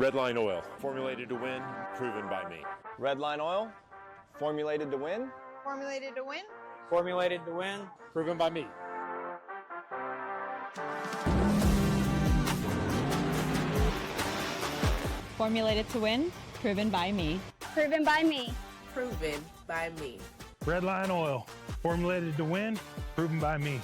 Redline Oil, formulated to win, proven by me. Redline Oil, formulated to win. Formulated to win. Formulated to win, proven by me. Formulated to win, proven by me. Proven by me. Proven by me. Redline Oil, formulated to win, proven by me.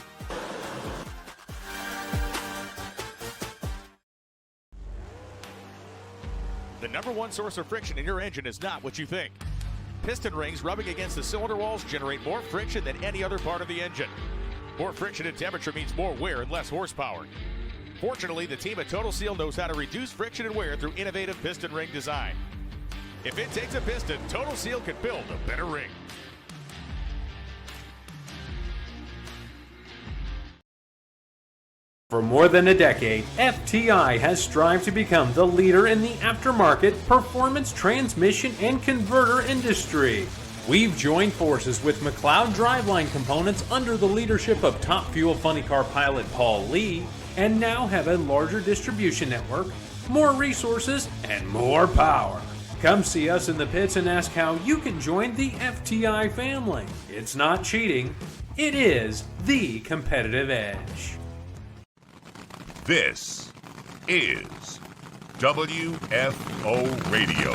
The number one source of friction in your engine is not what you think. Piston rings rubbing against the cylinder walls generate more friction than any other part of the engine. More friction and temperature means more wear and less horsepower. Fortunately, the team at Total Seal knows how to reduce friction and wear through innovative piston ring design. If it takes a piston, Total Seal can build a better ring. For more than a decade, FTI has strived to become the leader in the aftermarket performance transmission and converter industry. We've joined forces with McLeod Driveline Components under the leadership of Top Fuel Funny Car pilot Paul Lee, and now have a larger distribution network, more resources, and more power. Come see us in the pits and ask how you can join the FTI family. It's not cheating, it is the competitive edge. This is WFO Radio.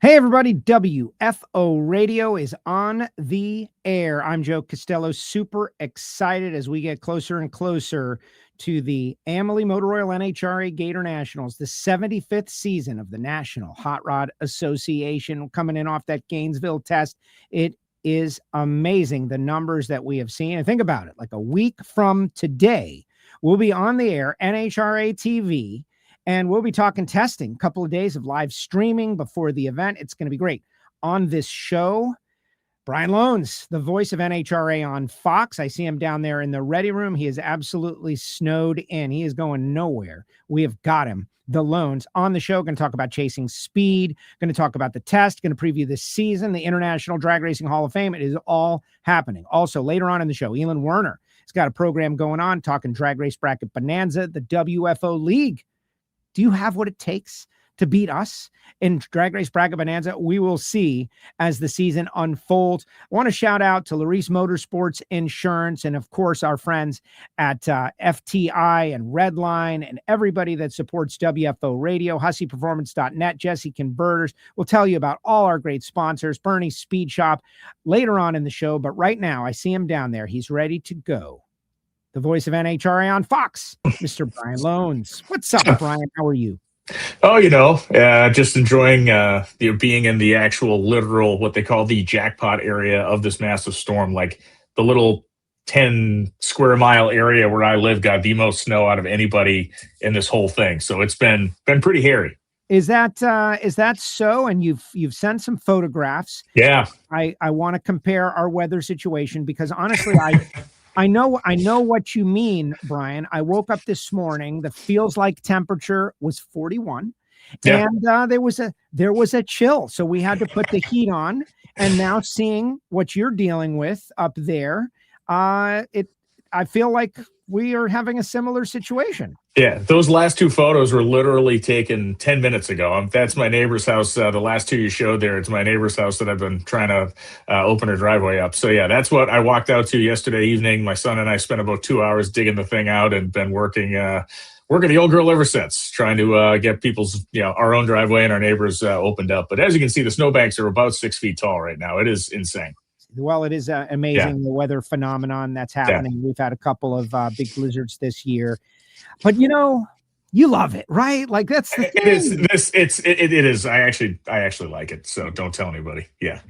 Hey everybody, WFO Radio is on the air. I'm Joe Castello, super excited as we get closer and closer to the Amalie Oil NHRA Gatornationals, the 75th season of the National Hot Rod Association, coming in off that Gainesville test. It is amazing, the numbers that we have seen. And think about it, like a week from today, we'll be on the air, NHRA TV, and we'll be talking testing, a couple of days of live streaming before the event. It's going to be great. On this show, Brian Lohnes, the voice of NHRA on Fox. I see him down there in the ready room. He is absolutely snowed in. He is going nowhere. We have got him. The Lohnes on the show, going to talk about chasing speed, going to talk about the test, going to preview this season, the International Drag Racing Hall of Fame. It is all happening. Also, later on in the show, Elon Werner has got a program going on talking Drag Race Bracket Bonanza, the WFO League. Do you have what it takes to beat us in Drag Race Bracket Bonanza? We will see as the season unfolds. I want to shout out to Larice Motorsports Insurance and, of course, our friends at FTI and Redline and everybody that supports WFO Radio, HusseyPerformance.net, Jesse Converters. We'll tell you about all our great sponsors, Bernie's Speed Shop, later on in the show. But right now, I see him down there. He's ready to go. The voice of NHRA on Fox, Mr. Brian Lohnes. What's up, Brian? How are you? Oh, just enjoying being in the actual literal, what they call the jackpot area of this massive storm. Like the little 10 square mile area where I live got the most snow out of anybody in this whole thing. So it's been pretty hairy. Is that so? And you've sent some photographs. Yeah. I want to compare our weather situation because honestly, I know what you mean, Brian. I woke up this morning. The feels like temperature was 41, yeah. And there was a chill, so we had to put the heat on. And now seeing what you're dealing with up there, I feel like we are having a similar situation. Yeah, those last two photos were literally taken 10 minutes ago. That's my neighbor's house. The last two you showed there, it's my neighbor's house that I've been trying to open her driveway up. So, yeah, that's what I walked out to yesterday evening. My son and I spent about 2 hours digging the thing out and been working the old girl ever since, trying to get people's, our own driveway and our neighbors opened up. But as you can see, the snowbanks are about 6 feet tall right now. It is insane. Well, it is amazing, the weather phenomenon that's happening. Yeah. We've had a couple of big blizzards this year. But you love it, right? Like that's the thing. It is. I actually like it. So don't tell anybody. Yeah.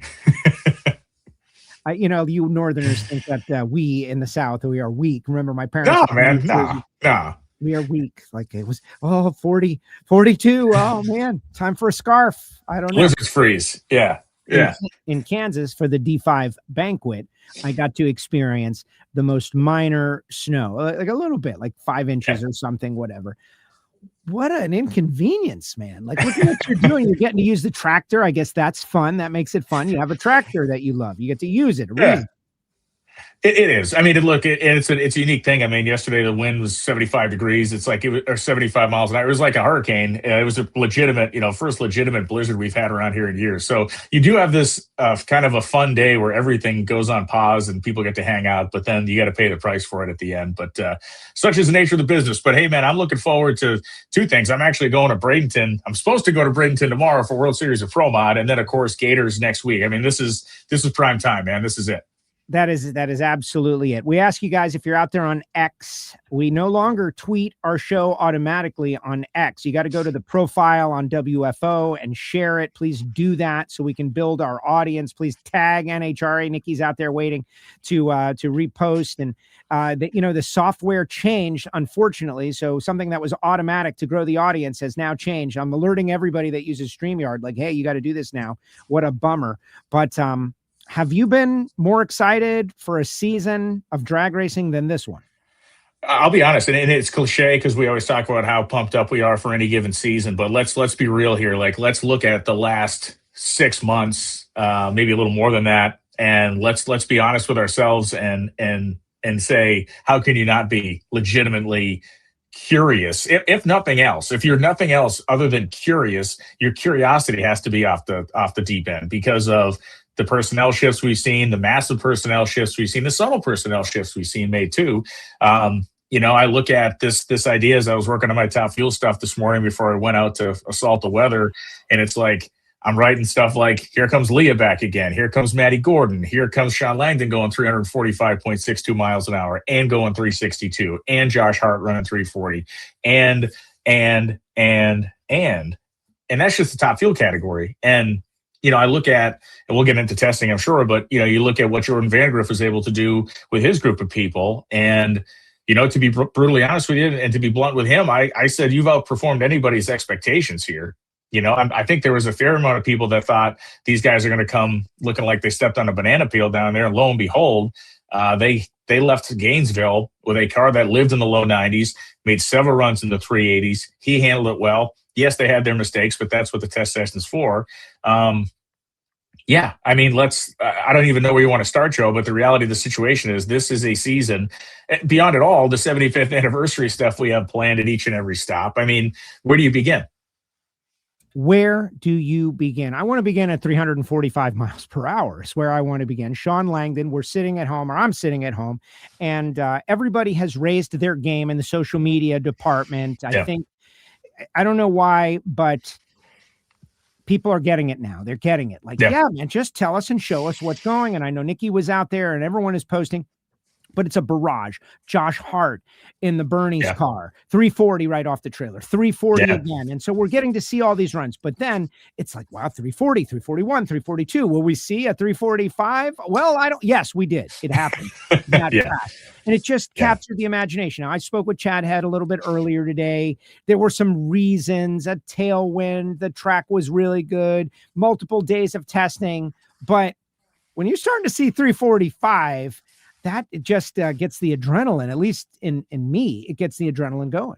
You Northerners think that we in the South, we are weak. Remember my parents? No, man. No. We are weak. Like it was 40, 42. Oh man, time for a scarf. I don't know. Blizzards freeze. Yeah. Yeah. In Kansas for the D5 banquet, I got to experience the most minor snow, like a little bit, like 5 inches or something, whatever. What an inconvenience, man. Like, look at what you're doing. You're getting to use the tractor. I guess that's fun. That makes it fun. You have a tractor that you love. You get to use it. Yeah. It is. I mean, it's a unique thing. I mean, yesterday the wind was 75 degrees. It's like or 75 miles an hour. It was like a hurricane. It was a legitimate, first legitimate blizzard we've had around here in years. So you do have this kind of a fun day where everything goes on pause and people get to hang out, but then you got to pay the price for it at the end. But such is the nature of the business. But hey, man, I'm looking forward to two things. I'm actually going to Bradenton. I'm supposed to go to Bradenton tomorrow for World Series of Pro Mod, and then of course Gators next week. I mean, this is prime time, man. This is it. That is absolutely it. We ask you guys, if you're out there on X, we no longer tweet our show automatically on X. You got to go to the profile on WFO and share it. Please do that so we can build our audience. Please tag NHRA. Nikki's out there waiting to repost. And the software changed, unfortunately. So something that was automatic to grow the audience has now changed. I'm alerting everybody that uses StreamYard, like, hey, you got to do this now. What a bummer. But have you been more excited for a season of drag racing than this one? I'll be honest, and it's cliche because we always talk about how pumped up we are for any given season. But let's be real here. Like, let's look at the last 6 months, maybe a little more than that, and let's be honest with ourselves and say, how can you not be legitimately curious? If nothing else, if you're nothing else other than curious, your curiosity has to be off the deep end because of the personnel shifts we've seen, the massive personnel shifts we've seen, the subtle personnel shifts we've seen made too. I look at this idea as I was working on my Top Fuel stuff this morning before I went out to assault the weather. And it's like, I'm writing stuff like, here comes Leah back again. Here comes Maddie Gordon. Here comes Shawn Langdon going 345.62 miles an hour and going 362, and Josh Hart running 340. And that's just the Top Fuel category. And I look at, and we'll get into testing, I'm sure, but, you look at what Jordan Vandergriff was able to do with his group of people. And, to be brutally honest with you and to be blunt with him, I said, you've outperformed anybody's expectations here. I think there was a fair amount of people that thought these guys are going to come looking like they stepped on a banana peel down there. And lo and behold, they left Gainesville with a car that lived in the low 90s, made several runs in the 380s. He handled it well. Yes, they had their mistakes, but that's what the test session's for. I don't even know where you want to start, Joe, but the reality of the situation is this is a season, beyond it all, the 75th anniversary stuff we have planned at each and every stop. I mean, where do you begin? Where do you begin? I want to begin at 345 miles per hour is where I want to begin. Shawn Langdon, I'm sitting at home, and everybody has raised their game in the social media department. I think, I don't know why, but people are getting it now. They're getting it. Like, yeah, man, just tell us and show us what's going. And I know Nikki was out there and everyone is posting, but it's a barrage. Josh Hart in the Bernie's car, 340 right off the trailer, 340 again. And so we're getting to see all these runs, but then it's like, wow, 340, 341, 342. Will we see a 345? Well, yes, we did. It happened. That fast. And it just captured the imagination. Now, I spoke with Chad Head a little bit earlier today. There were some reasons, a tailwind, the track was really good, multiple days of testing. But when you're starting to see 345, that it just gets the adrenaline, at least in me, it gets the adrenaline going.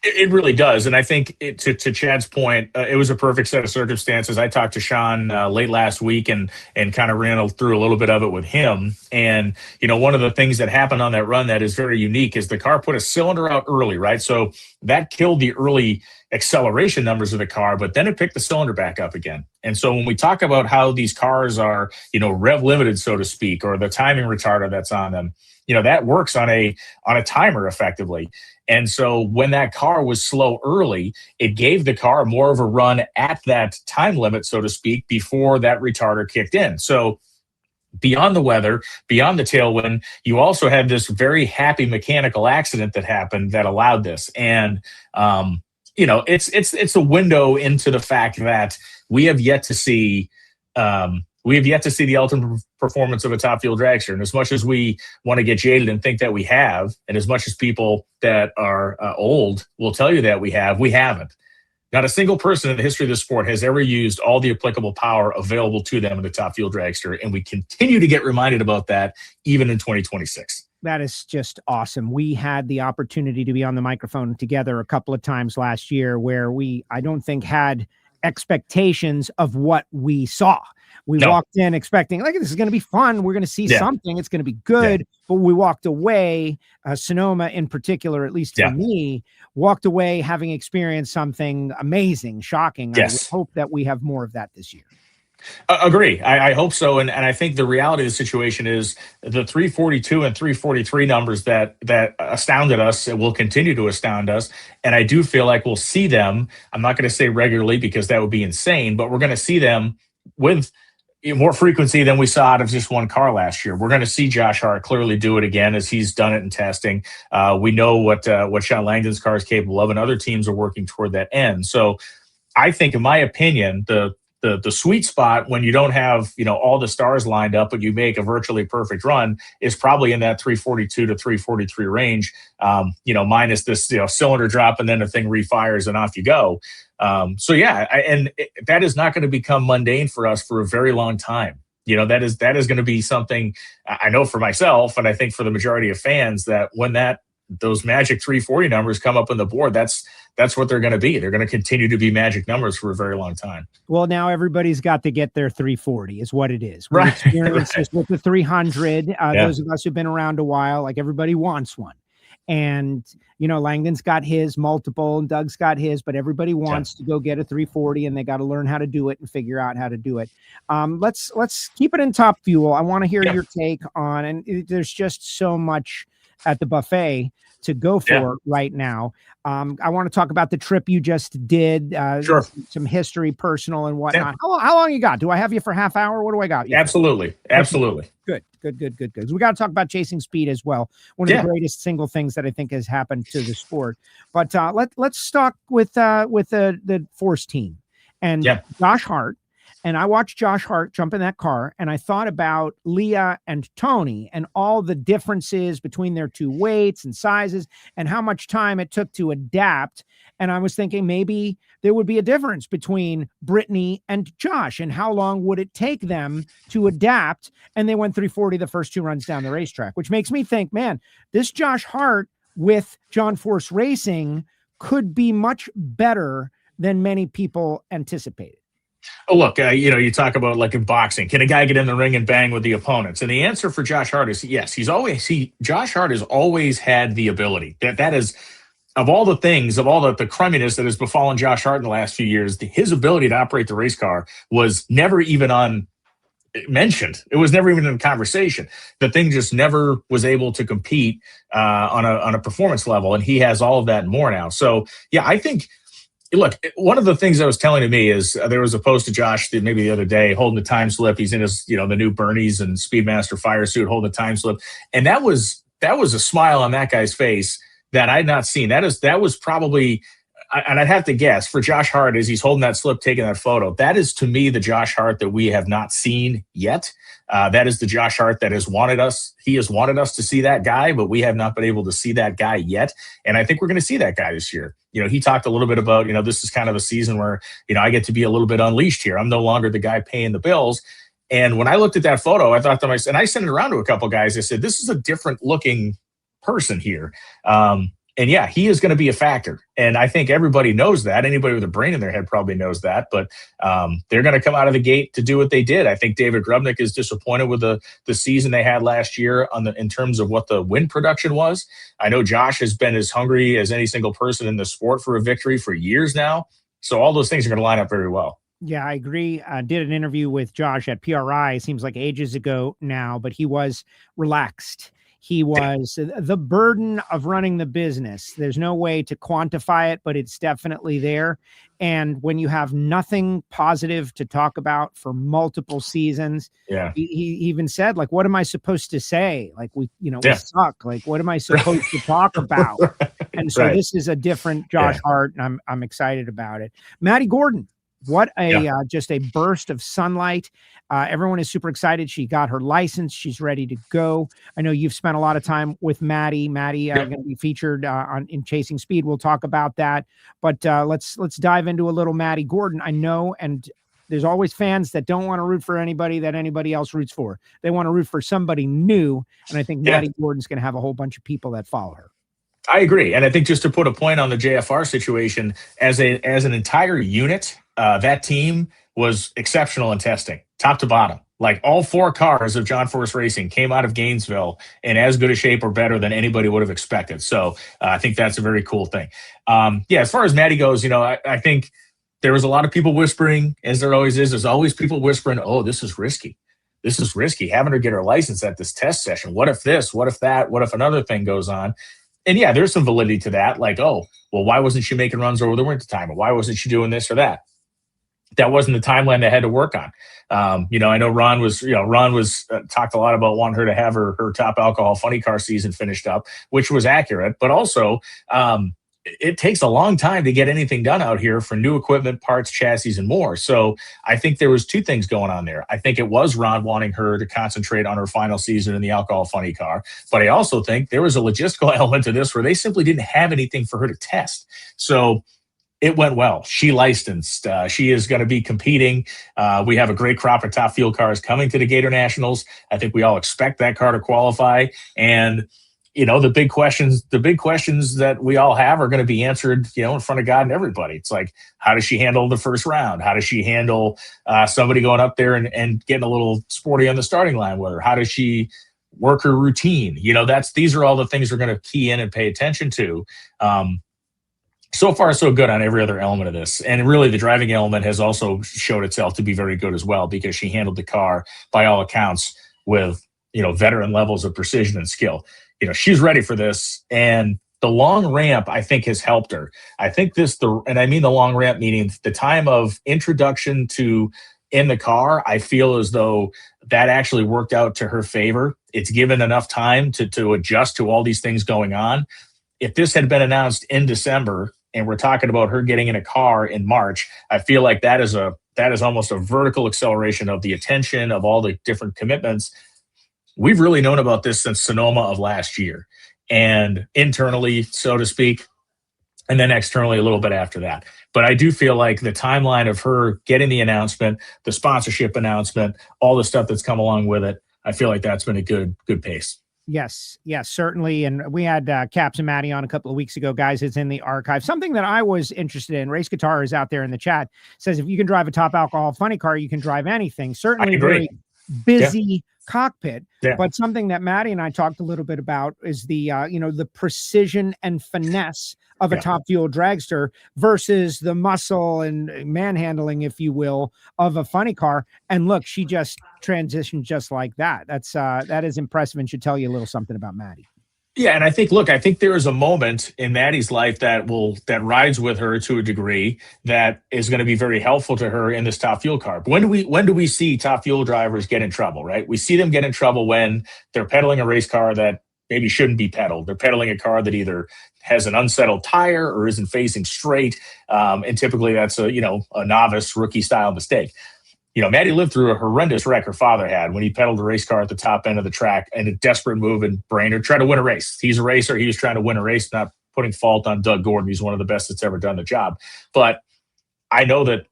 It really does. And I think to Chad's point, it was a perfect set of circumstances. I talked to Shawn late last week and kind of ran through a little bit of it with him. And, one of the things that happened on that run that is very unique is the car put a cylinder out early, right? So that killed the early acceleration numbers of the car, but then it picked the cylinder back up again. And so when we talk about how these cars are, rev limited, so to speak, or the timing retarder that's on them, that works on a timer effectively. And so when that car was slow early, it gave the car more of a run at that time limit, so to speak, before that retarder kicked in. So beyond the weather, beyond the tailwind, you also had this very happy mechanical accident that happened that allowed this. And, it's a window into the fact that we have yet to see the ultimate performance of a Top Fuel dragster. And as much as we want to get jaded and think that we have, and as much as people that are old will tell you that we haven't. Not a single person in the history of the sport has ever used all the applicable power available to them in the Top Fuel dragster. And we continue to get reminded about that even in 2026. That is just awesome. We had the opportunity to be on the microphone together a couple of times last year where I don't think had expectations of what we saw. We walked in expecting, like, this is going to be fun. We're going to see something. It's going to be good. But we walked away, Sonoma in particular, at least for me, walked away having experienced something amazing, shocking. Yes. I would hope that we have more of that this year. Agree. I hope so. And I think the reality of the situation is the 342 and 343 numbers that astounded us will continue to astound us. And I do feel like we'll see them. I'm not going to say regularly because that would be insane, but we're going to see them with more frequency than we saw out of just one car last year. We're going to see Josh Hart clearly do it again as he's done it in testing. We know what Shawn Langdon's car is capable of, and other teams are working toward that end. So I think, in my opinion, the sweet spot when you don't have, all the stars lined up, but you make a virtually perfect run is probably in that 342 to 343 range, minus this, cylinder drop and then the thing refires and off you go. That is not going to become mundane for us for a very long time. That is going to be something I know for myself, and I think for the majority of fans, that when those magic 340 numbers come up on the board, that's what they're going to be. They're going to continue to be magic numbers for a very long time. Well, now everybody's got to get their 340 is what it is. Right. Experiences with the 300. Those of us who've been around a while, like, everybody wants one. And, Langdon's got his multiple and Doug's got his, but everybody wants to go get a 340, and they got to learn how to do it and figure out how to do it. Let's keep it in Top Fuel. I want to hear your take on, and there's just so much at the buffet to go for right now. I want to talk about the trip you just did, some history, personal and whatnot. How long you got? Do I have you for half hour? What do I got? Absolutely. Good. We got to talk about chasing speed as well. One of the greatest single things that I think has happened to the sport. But let's start with the Force team and Josh Hart. And I watched Josh Hart jump in that car, and I thought about Leah and Tony and all the differences between their two weights and sizes and how much time it took to adapt. And I was thinking maybe there would be a difference between Brittany and Josh, and how long would it take them to adapt? And they went 340 the first two runs down the racetrack, which makes me think, man, this Josh Hart with John Force Racing could be much better than many people anticipated. Oh, look, you talk about, like, in boxing, can a guy get in the ring and bang with the opponents? And the answer for Josh Hart is yes. Josh Hart has always had the ability. That is, of all the things, of all the crumminess that has befallen Josh Hart in the last few years, his ability to operate the race car was never even mentioned. It was never even in conversation. The thing just never was able to compete on a performance level, and he has all of that and more now. So, I think. Look, one of the things that was telling to me is there was a post of Josh maybe the other day holding the time slip. He's in his, the new Bernie's and Speedmaster fire suit holding the time slip. And that was a smile on that guy's face that I had not seen. That was probably, and I'd have to guess, for Josh Hart, as he's holding that slip, taking that photo, that is to me the Josh Hart that we have not seen yet. That is the Josh Hart that has wanted us. He has wanted us to see that guy, but we have not been able to see that guy yet. And I think we're going to see that guy this year. He talked a little bit about, this is kind of a season where, I get to be a little bit unleashed here. I'm no longer the guy paying the bills. And when I looked at that photo, I thought to myself, and I sent it around to a couple guys, I said, this is a different looking person here. And he is going to be a factor. And I think everybody knows that. Anybody with a brain in their head probably knows that. But they're going to come out of the gate to do what they did. I think David Grubnick is disappointed with the season they had last year in terms of what the win production was. I know Josh has been as hungry as any single person in the sport for a victory for years now. So all those things are going to line up very well. Yeah, I agree. I did an interview with Josh at PRI. Seems like ages ago now, but he was relaxed. He was the burden of running the business. There's no way to quantify it, but it's definitely there. And when you have nothing positive to talk about for multiple seasons, he even said, like, what am I supposed to say? Like, we suck. Like, what am I supposed to talk about? And so this is a different Josh Hart, and I'm excited about it. Maddie Gordon. What just a burst of sunlight. Everyone is super excited. She got her license. She's ready to go. I know you've spent a lot of time with Maddie. Maddie going to be featured in Chasing Speed. We'll talk about that. But let's dive into a little Maddie Gordon. I know, and there's always fans that don't want to root for anybody that anybody else roots for. They want to root for somebody new. And I think Maddie Gordon's going to have a whole bunch of people that follow her. I agree. And I think just to put a point on the JFR situation, as an entire unit, that team was exceptional in testing, top to bottom. Like all 4 cars of John Force Racing came out of Gainesville in as good a shape or better than anybody would have expected. So I think that's a very cool thing. As far as Maddie goes, I think there was a lot of people whispering, as there always is. There's always people whispering, oh, this is risky. This is risky, having her get her license at this test session. What if this? What if that? What if another thing goes on? And yeah, there's some validity to that. Like, oh, well, why wasn't she making runs over the winter time? Or why wasn't she doing this or that? That wasn't the timeline they had to work on. I know Ron was talked a lot about wanting her to have her top alcohol funny car season finished up, which was accurate. But also, it takes a long time to get anything done out here for new equipment, parts, chassis, and more. So I think there was 2 things going on there. I think it was Ron wanting her to concentrate on her final season in the alcohol funny car. But I also think there was a logistical element to this where they simply didn't have anything for her to test. So it went well. She licensed. She is going to be competing. We have a great crop of top fuel cars coming to the Gatornationals. I think we all expect that car to qualify. And the big questions that we all have are going to be answered, in front of God and everybody. It's like, how does she handle the first round? How does she handle somebody going up there and getting a little sporty on the starting line with her? How does she work her routine? These are all the things we're going to key in and pay attention to. So far, so good on every other element of this. And really, the driving element has also showed itself to be very good as well, because she handled the car, by all accounts, with, veteran levels of precision and skill. She's ready for this. And the long ramp, I think, has helped her. I think and I mean the long ramp, meaning the time of introduction to in the car, I feel as though that actually worked out to her favor. It's given enough time to adjust to all these things going on. If this had been announced in December, and we're talking about her getting in a car in March, I feel like that is almost a vertical acceleration of the attention, of all the different commitments. We've really known about this since Sonoma of last year, and internally, so to speak, and then externally a little bit after that. But I do feel like the timeline of her getting the announcement, the sponsorship announcement, all the stuff that's come along with it, I feel like that's been a good pace. Yes, certainly. And we had Caps and Maddie on a couple of weeks ago. Guys, it's in the archive. Something that I was interested in, Race Guitar is out there in the chat, says if you can drive a top alcohol funny car, you can drive anything. Certainly very busy cockpit. Yeah. But something that Maddie and I talked a little bit about is the, the precision and finesse of a top fuel dragster versus the muscle and manhandling, if you will, of a funny car. And look, she just transitioned just like that. That is impressive and should tell you a little something about Maddie. Yeah, and I think there is a moment in Maddie's life that rides with her to a degree that is going to be very helpful to her in this top fuel car. When do we see top fuel drivers get in trouble, right? We see them get in trouble when they're pedaling a race car that maybe shouldn't be pedaled. They're pedaling a car that either has an unsettled tire or isn't facing straight. And typically that's a novice rookie style mistake. Maddie lived through a horrendous wreck her father had when he pedaled a race car at the top end of the track in a desperate move and Brainerd tried to win a race. He's a racer. He was trying to win a race, not putting fault on Doug Gordon. He's one of the best that's ever done the job. But I know that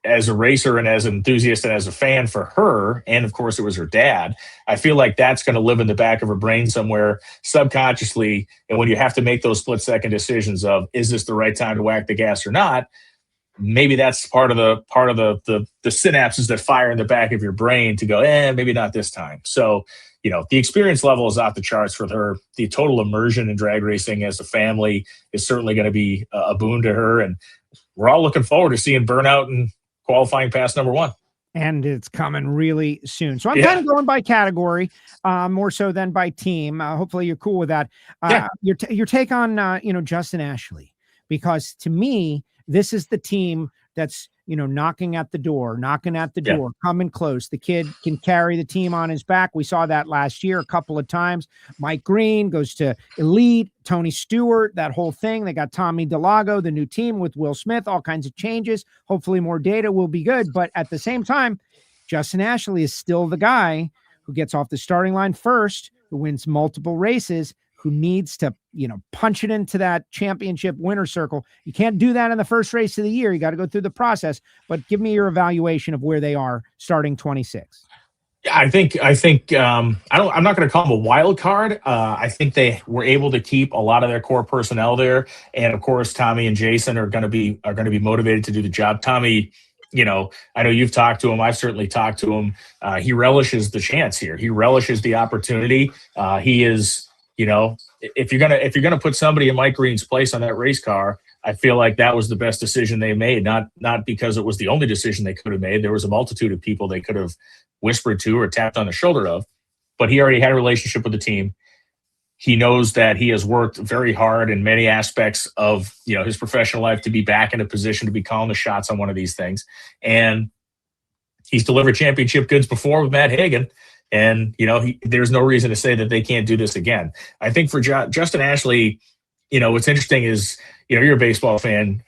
as a racer and as an enthusiast and as a fan for her, and of course it was her dad, I feel like that's going to live in the back of her brain somewhere subconsciously. And when you have to make those split-second decisions of, is this the right time to whack the gas or not? Maybe that's part of the synapses that fire in the back of your brain to go, maybe not this time. So, the experience level is off the charts for her. The total immersion in drag racing as a family is certainly going to be a boon to her. And we're all looking forward to seeing Burnout and qualifying pass number 1. And it's coming really soon. So I'm kind of going by category, more so than by team. Hopefully you're cool with that. Your take on, Justin Ashley, because to me, this is the team that's, knocking at the door, coming close. The kid can carry the team on his back. We saw that last year a couple of times. Mike Green goes to Elite, Tony Stewart, that whole thing. They got Tommy DeLago, the new team with Will Smith, all kinds of changes. Hopefully more data will be good. But at the same time, Justin Ashley is still the guy who gets off the starting line first, who wins multiple races, who needs to, punch it into that championship winner circle. You can't do that in the first race of the year. You got to go through the process, but give me your evaluation of where they are starting 26. I think I'm not going to call them a wild card. I think they were able to keep a lot of their core personnel there. And of course, Tommy and Jason are going to be motivated to do the job. Tommy I know you've talked to him. I've certainly talked to him. He relishes the chance here. He relishes the opportunity. He is, if you're gonna put somebody in Mike Green's place on that race car, I feel like that was the best decision they made. Not because it was the only decision they could have made. There was a multitude of people they could have whispered to or tapped on the shoulder of, but he already had a relationship with the team. He knows that he has worked very hard in many aspects of his professional life to be back in a position to be calling the shots on one of these things. And he's delivered championship goods before with Matt Hagan. And, there's no reason to say that they can't do this again. I think for Justin Ashley, what's interesting is, you're a baseball fan.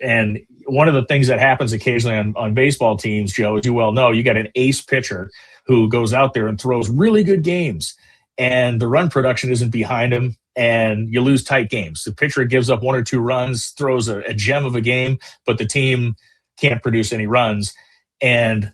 And one of the things that happens occasionally on baseball teams, Joe, as you well know, you got an ace pitcher who goes out there and throws really good games. And the run production isn't behind him, and you lose tight games. The pitcher gives up 1 or 2 runs, throws a gem of a game, but the team can't produce any runs. And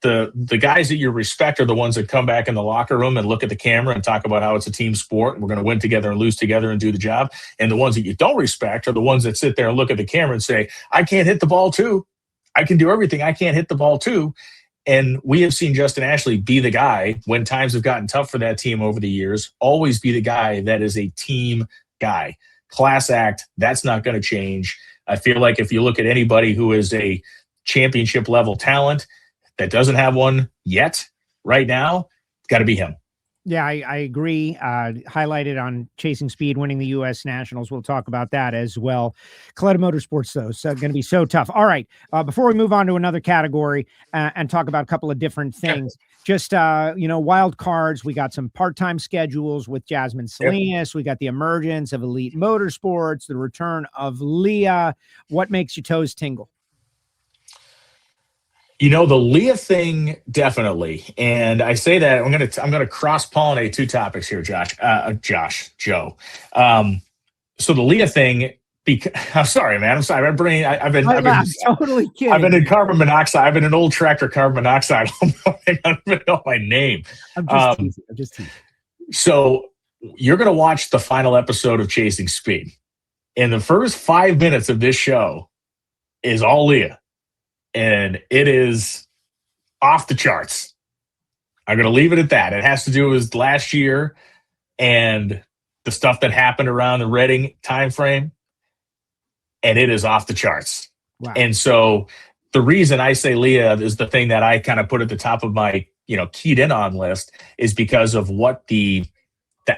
the guys that you respect are the ones that come back in the locker room and look at the camera and talk about how it's a team sport and we're going to win together and lose together and do the job. And the ones that you don't respect are the ones that sit there and look at the camera and say, I can't hit the ball too. I can do everything. I can't hit the ball too. And we have seen Justin Ashley be the guy when times have gotten tough for that team over the years, always be the guy that is a team guy. Class act, that's not going to change. I feel like if you look at anybody who is a championship level talent that doesn't have one yet right now, it's got to be him. Yeah, I agree. Highlighted on Chasing Speed, winning the U.S. Nationals. We'll talk about that as well. Coletta Motorsports, though, so going to be so tough. All right, before we move on to another category and talk about a couple of different things, just, wild cards. We got some part-time schedules with Jasmine Salinas. We got the emergence of Elite Motorsports, the return of Leah. What makes your toes tingle? The Leah thing, definitely. And I say that I'm gonna cross-pollinate 2 topics here, Joe. So the Leah thing, I'm sorry, man. I'm sorry. I've been totally kidding. I've been in carbon monoxide. I've been an old tractor carbon monoxide. I don't even know my name. I'm just teasing. So you're gonna watch the final episode of Chasing Speed. And the first 5 minutes of this show is all Leah. And it is off the charts. I'm going to leave it at that. It has to do with last year and the stuff that happened around the Reading timeframe. And it is off the charts. Wow. And so the reason I say Leah is the thing that I kind of put at the top of my, keyed in on list is because of what the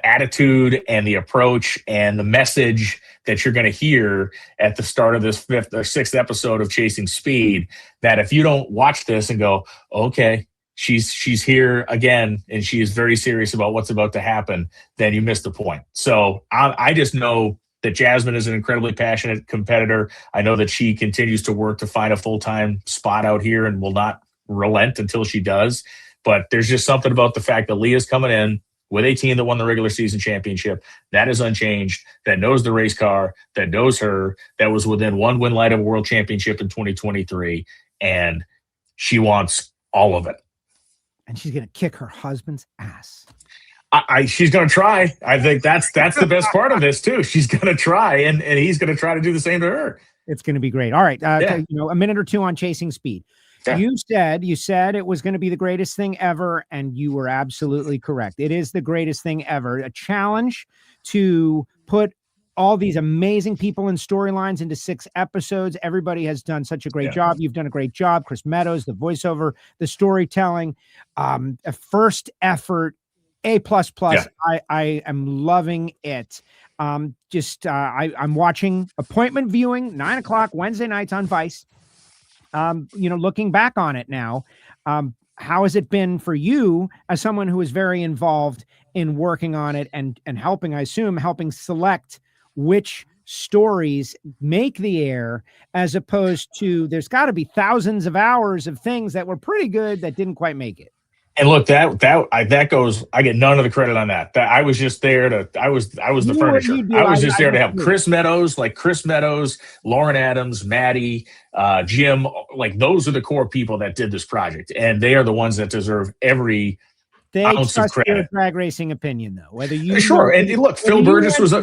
attitude and the approach and the message that you're going to hear at the start of this 5th or 6th episode of Chasing Speed, that if you don't watch this and go, okay, she's here again and she is very serious about what's about to happen, then you missed the point. So I just know that Jasmine is an incredibly passionate competitor. I know that she continues to work to find a full-time spot out here and will not relent until she does. But there's just something about the fact that Leah's coming in with a team that won the regular season championship. That is unchanged, that knows the race car, that knows her, that was within 1 win light of a world championship in 2023, and she wants all of it. And she's going to kick her husband's ass. She's going to try. I think that's the best part of this, too. She's going to try, and he's going to try to do the same to her. It's going to be great. All right, a minute or 2 on Chasing Speed. Yeah. You said it was going to be the greatest thing ever, and you were absolutely correct. It is the greatest thing ever. A challenge to put all these amazing people and storylines into 6 episodes. Everybody has done such a great job. You've done a great job. Chris Meadows, the voiceover, the storytelling, a first effort, A++. Yeah. I am loving it. I'm watching Appointment Viewing, 9:00 Wednesday nights on Vice. Looking back on it now, how has it been for you as someone who is very involved in working on it and helping select which stories make the air, as opposed to there's got to be thousands of hours of things that were pretty good that didn't quite make it. And look, that goes. I get none of the credit on that. I was just there to. I was the furniture. I was just there to help. Chris Meadows, Lauren Adams, Maddie, Jim. Like, those are the core people that did this project, and they are the ones that deserve every They trust your drag racing opinion, though. Whether you sure, and look, Phil Burgess was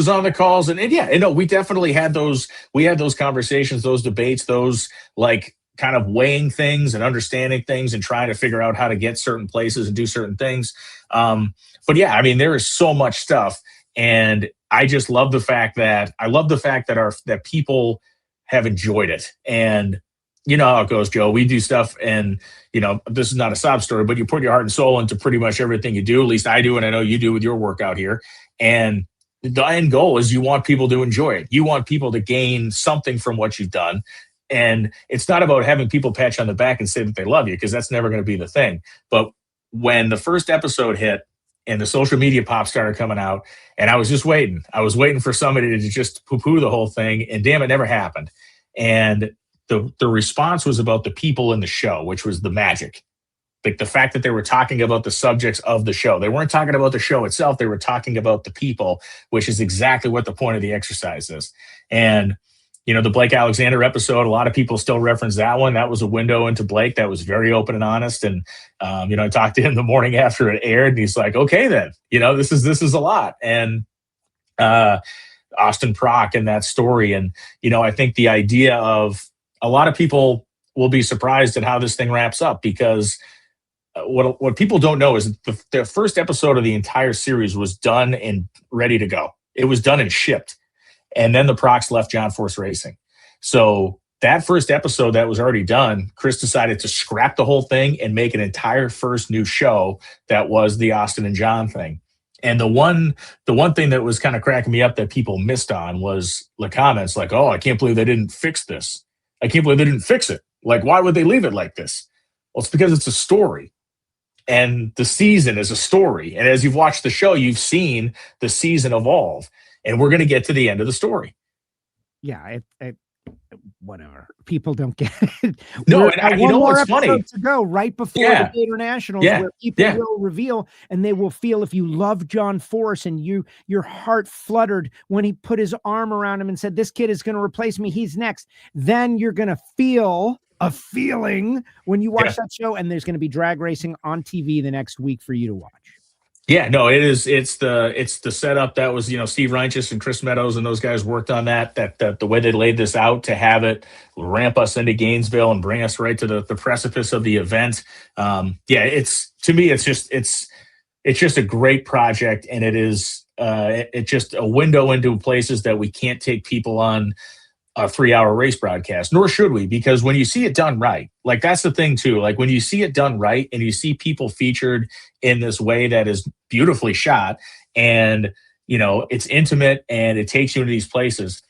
on the calls, and yeah, no, we definitely had those. We had those conversations, those debates, those like kind of weighing things and understanding things and trying to figure out how to get certain places and do certain things. But yeah, I mean, there is so much stuff, and I just love the fact that that people have enjoyed it. And you know how it goes, Joe. We do stuff, and you know, this is not a sob story, but you put your heart and soul into pretty much everything you do. At least I do, and I know you do with your work out here. And the end goal is you want people to enjoy it. You want people to gain something from what you've done. And it's not about having people pat you on the back and say that they love you, because that's never going to be the thing. But when the first episode hit and the social media pop started coming out, and I was just waiting. I was waiting for somebody to just poo-poo the whole thing, and damn, it never happened. And the response was about the people in the show, which was the magic. Like the fact that they were talking about the subjects of the show. They weren't talking about the show itself. They were talking about the people, which is exactly what the point of the exercise is. And, you know, the Blake Alexander episode, a lot of people still reference that one. That was a window into Blake that was very open and honest. And, you know, I talked to him the morning after it aired, and he's like, okay, then, you know, this is a lot. And Austin Prock and that story. And, you know, I think the idea of a lot of people will be surprised at how this thing wraps up, because what people don't know is the first episode of the entire series was done and ready to go. It was done and shipped. And then the Procks left John Force Racing. So that first episode that was already done, Chris decided to scrap the whole thing and make an entire first new show that was the Austin and John thing. And the one thing that was kind of cracking me up that people missed on was the comments like, oh, I can't believe they didn't fix this. I can't believe they didn't fix it. Like, why would they leave it like this? Well, it's because it's a story. And the season is a story. And as you've watched the show, you've seen the season evolve. And we're going to get to the end of the story. Yeah, whatever. People don't get it. No, and you know what's funny? To go right before the Gatornationals, where people will reveal, and they will feel if you love John Force and your heart fluttered when he put his arm around him and said, this kid is going to replace me, he's next. Then you're going to feel a feeling when you watch that show, and there's going to be drag racing on TV the next week for you to watch. Yeah, no, it is. It's the setup that was, you know, Steve Reinches and Chris Meadows and those guys worked on that the way they laid this out to have it ramp us into Gainesville and bring us right to the precipice of the event. It's just a great project, and it is it's just a window into places that we can't take people on a 3-hour race broadcast, nor should we, because when you see it done right, like that's the thing too, like when you see it done right and you see people featured in this way that is beautifully shot and, you know, it's intimate and it takes you into these places,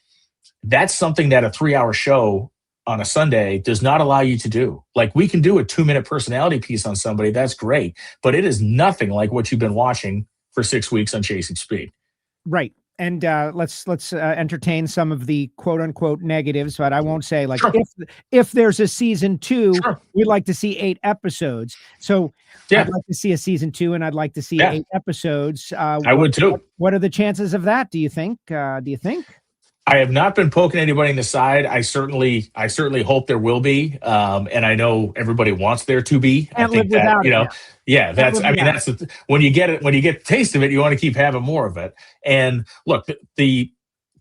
that's something that a 3-hour show on a Sunday does not allow you to do. Like we can do a 2-minute personality piece on somebody, that's great, but it is nothing like what you've been watching for 6 weeks on Chasing Speed. Right. And let's entertain some of the quote unquote negatives, but I won't say like if there's a season 2, we'd like to see 8 episodes. So I'd like to see a season 2, and I'd like to see 8 episodes. I would too. What are the chances of that? Do you think? I have not been poking anybody in the side. I certainly hope there will be, and I know everybody wants there to be. I think that, you know, that's. I mean, that's when you get the taste of it, you want to keep having more of it. And look, the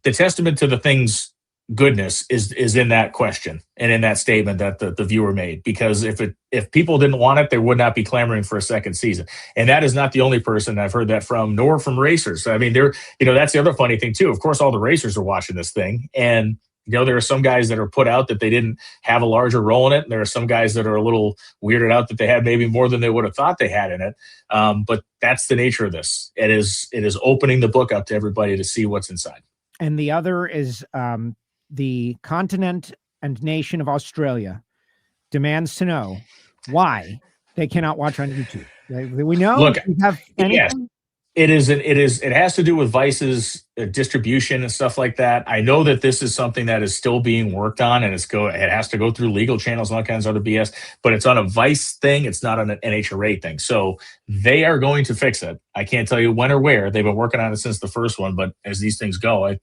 testament to the thing's goodness is in that question and in that statement that the viewer made. Because if people didn't want it, they would not be clamoring for a second season. And that is not the only person I've heard that from, nor from racers. I mean, that's the other funny thing too. Of course, all the racers are watching this thing, and you know, there are some guys that are put out that they didn't have a larger role in it. And there are some guys that are a little weirded out that they had maybe more than they would have thought they had in it. But that's the nature of this. It is opening the book up to everybody to see what's inside. And the other is the continent and nation of Australia demands to know why they cannot watch on YouTube. We know. Look, we have anything? Yes, it has to do with Vice's distribution and stuff like that. I know that this is something that is still being worked on, and it has to go through legal channels and all kinds of other BS, but it's on a Vice thing. It's not on an NHRA thing. So they are going to fix it. I can't tell you when or where. They've been working on it since the first one, but as these things go,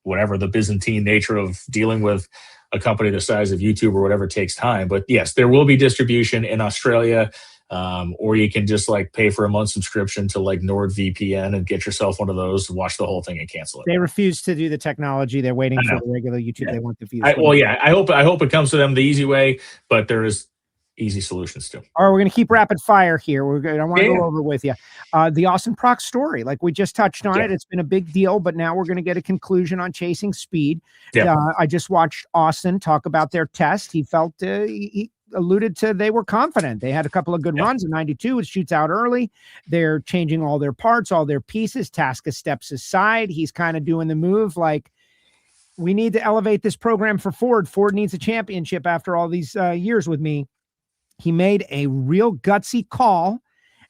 whatever the Byzantine nature of dealing with a company the size of YouTube or whatever takes time. But yes, there will be distribution in Australia. or you can just like pay for a month subscription to like NordVPN and get yourself one of those, watch the whole thing and cancel it. They refuse to do the technology. They're waiting for the regular YouTube. Yeah. They want the views. I hope it comes to them the easy way, but there is easy solutions too. All right, we're going to keep rapid fire here. I want to go over with you the Austin Prock story. Like we just touched on it. It's been a big deal, but now we're going to get a conclusion on chasing speed. I just watched Austin talk about their test. He felt he alluded to they were confident. They had a couple of good runs in 92. It shoots out early. They're changing all their parts, all their pieces. Tasca steps aside. He's kind of doing the move like, we need to elevate this program for Ford. Ford needs a championship after all these years with me. He made a real gutsy call,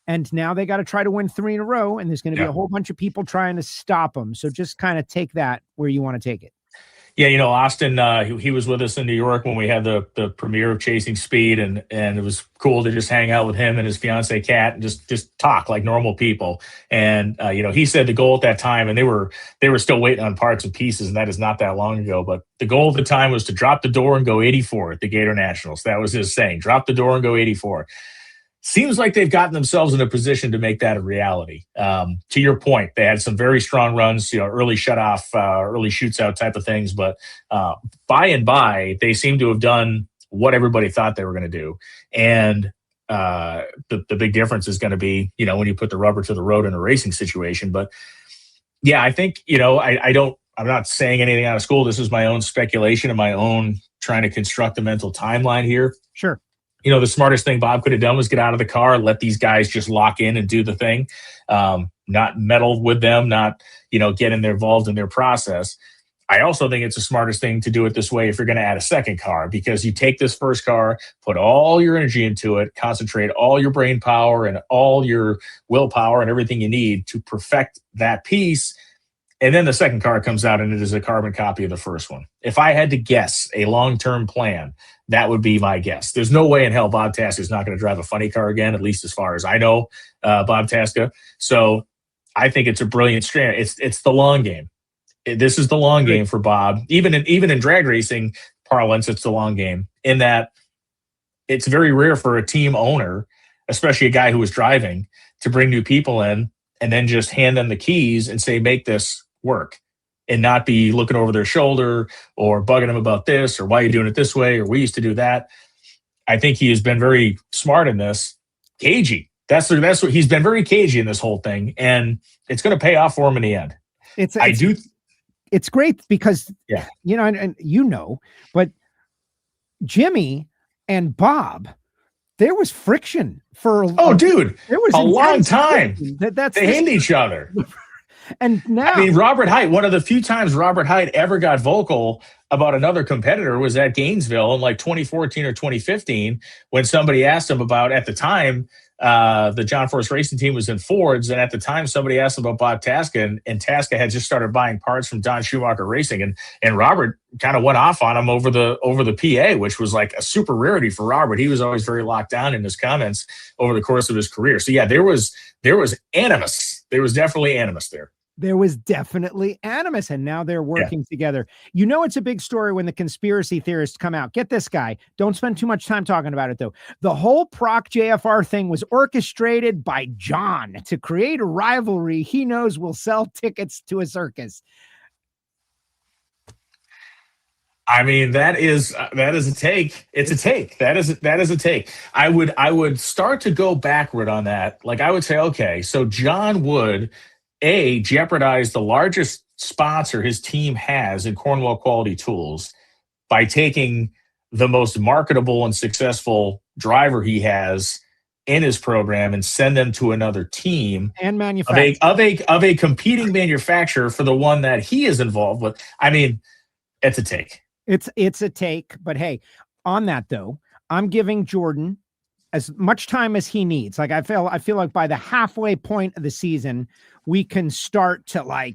and now they got to try to win 3 in a row, and there's going to be a whole bunch of people trying to stop him. So just kind of take that where you want to take it. Yeah, Austin, he was with us in New York when we had the premiere of Chasing Speed, and it was cool to just hang out with him and his fiance Kat and just talk like normal people. And he said the goal at that time, and they were still waiting on parts and pieces, and that is not that long ago. But the goal at the time was to drop the door and go 84 at the Gatornationals. That was his saying: drop the door and go 84. Seems like they've gotten themselves in a position to make that a reality. To your point, they had some very strong runs, early shutoff, early shoots out type of things. But by and by, they seem to have done what everybody thought they were going to do. And the big difference is going to be, when you put the rubber to the road in a racing situation. But yeah, I think, I'm not saying anything out of school. This is my own speculation and my own trying to construct a mental timeline here. Sure. The smartest thing Bob could have done was get out of the car, let these guys just lock in and do the thing, not meddle with them, not, get involved in their process. I also think it's the smartest thing to do it this way if you're going to add a second car, because you take this first car, put all your energy into it, concentrate all your brain power and all your willpower and everything you need to perfect that piece. And then the second car comes out and it is a carbon copy of the first one. If I had to guess a long-term plan, that would be my guess. There's no way in hell Bob Tasca is not going to drive a funny car again, at least as far as I know, Bob Tasca. So I think it's a brilliant strand. It's the long game. This is the long game for Bob. Even in drag racing parlance, it's the long game, in that it's very rare for a team owner, especially a guy who was driving, to bring new people in and then just hand them the keys and say, make this work, and not be looking over their shoulder or bugging them about this or why are you doing it this way or we used to do that. I think he has been very smart in this. Cagey. That's what he's been, very cagey in this whole thing, and it's going to pay off for him in the end. It's great because but Jimmy and Bob, there was friction for there was a long time. They hated each other. And now, Robert Hite, one of the few times Robert Hite ever got vocal about another competitor was at Gainesville in like 2014 or 2015, when somebody asked him about, at the time, the John Force Racing team was in Fords, and at the time somebody asked him about Bob Tasca, and Tasca had just started buying parts from Don Schumacher Racing, and Robert kind of went off on him over the PA, which was like a super rarity for Robert. He was always very locked down in his comments over the course of his career. So yeah, there was animus. There was definitely animus there. There was definitely animus, and now they're working together. It's a big story when the conspiracy theorists come out. Get this guy. Don't spend too much time talking about it, though. The whole Prock JFR thing was orchestrated by John to create a rivalry he knows will sell tickets to a circus. That is a take. It's a take. That is a take. I would start to go backward on that. Like, I would say, okay, so John would jeopardize the largest sponsor his team has in Cornwall Quality Tools by taking the most marketable and successful driver he has in his program and send them to another team and manufacturer of a competing manufacturer for the one that he is involved with. It's a take. It's a take, but hey, on that though, I'm giving Jordan as much time as he needs. Like I feel like by the halfway point of the season, we can start to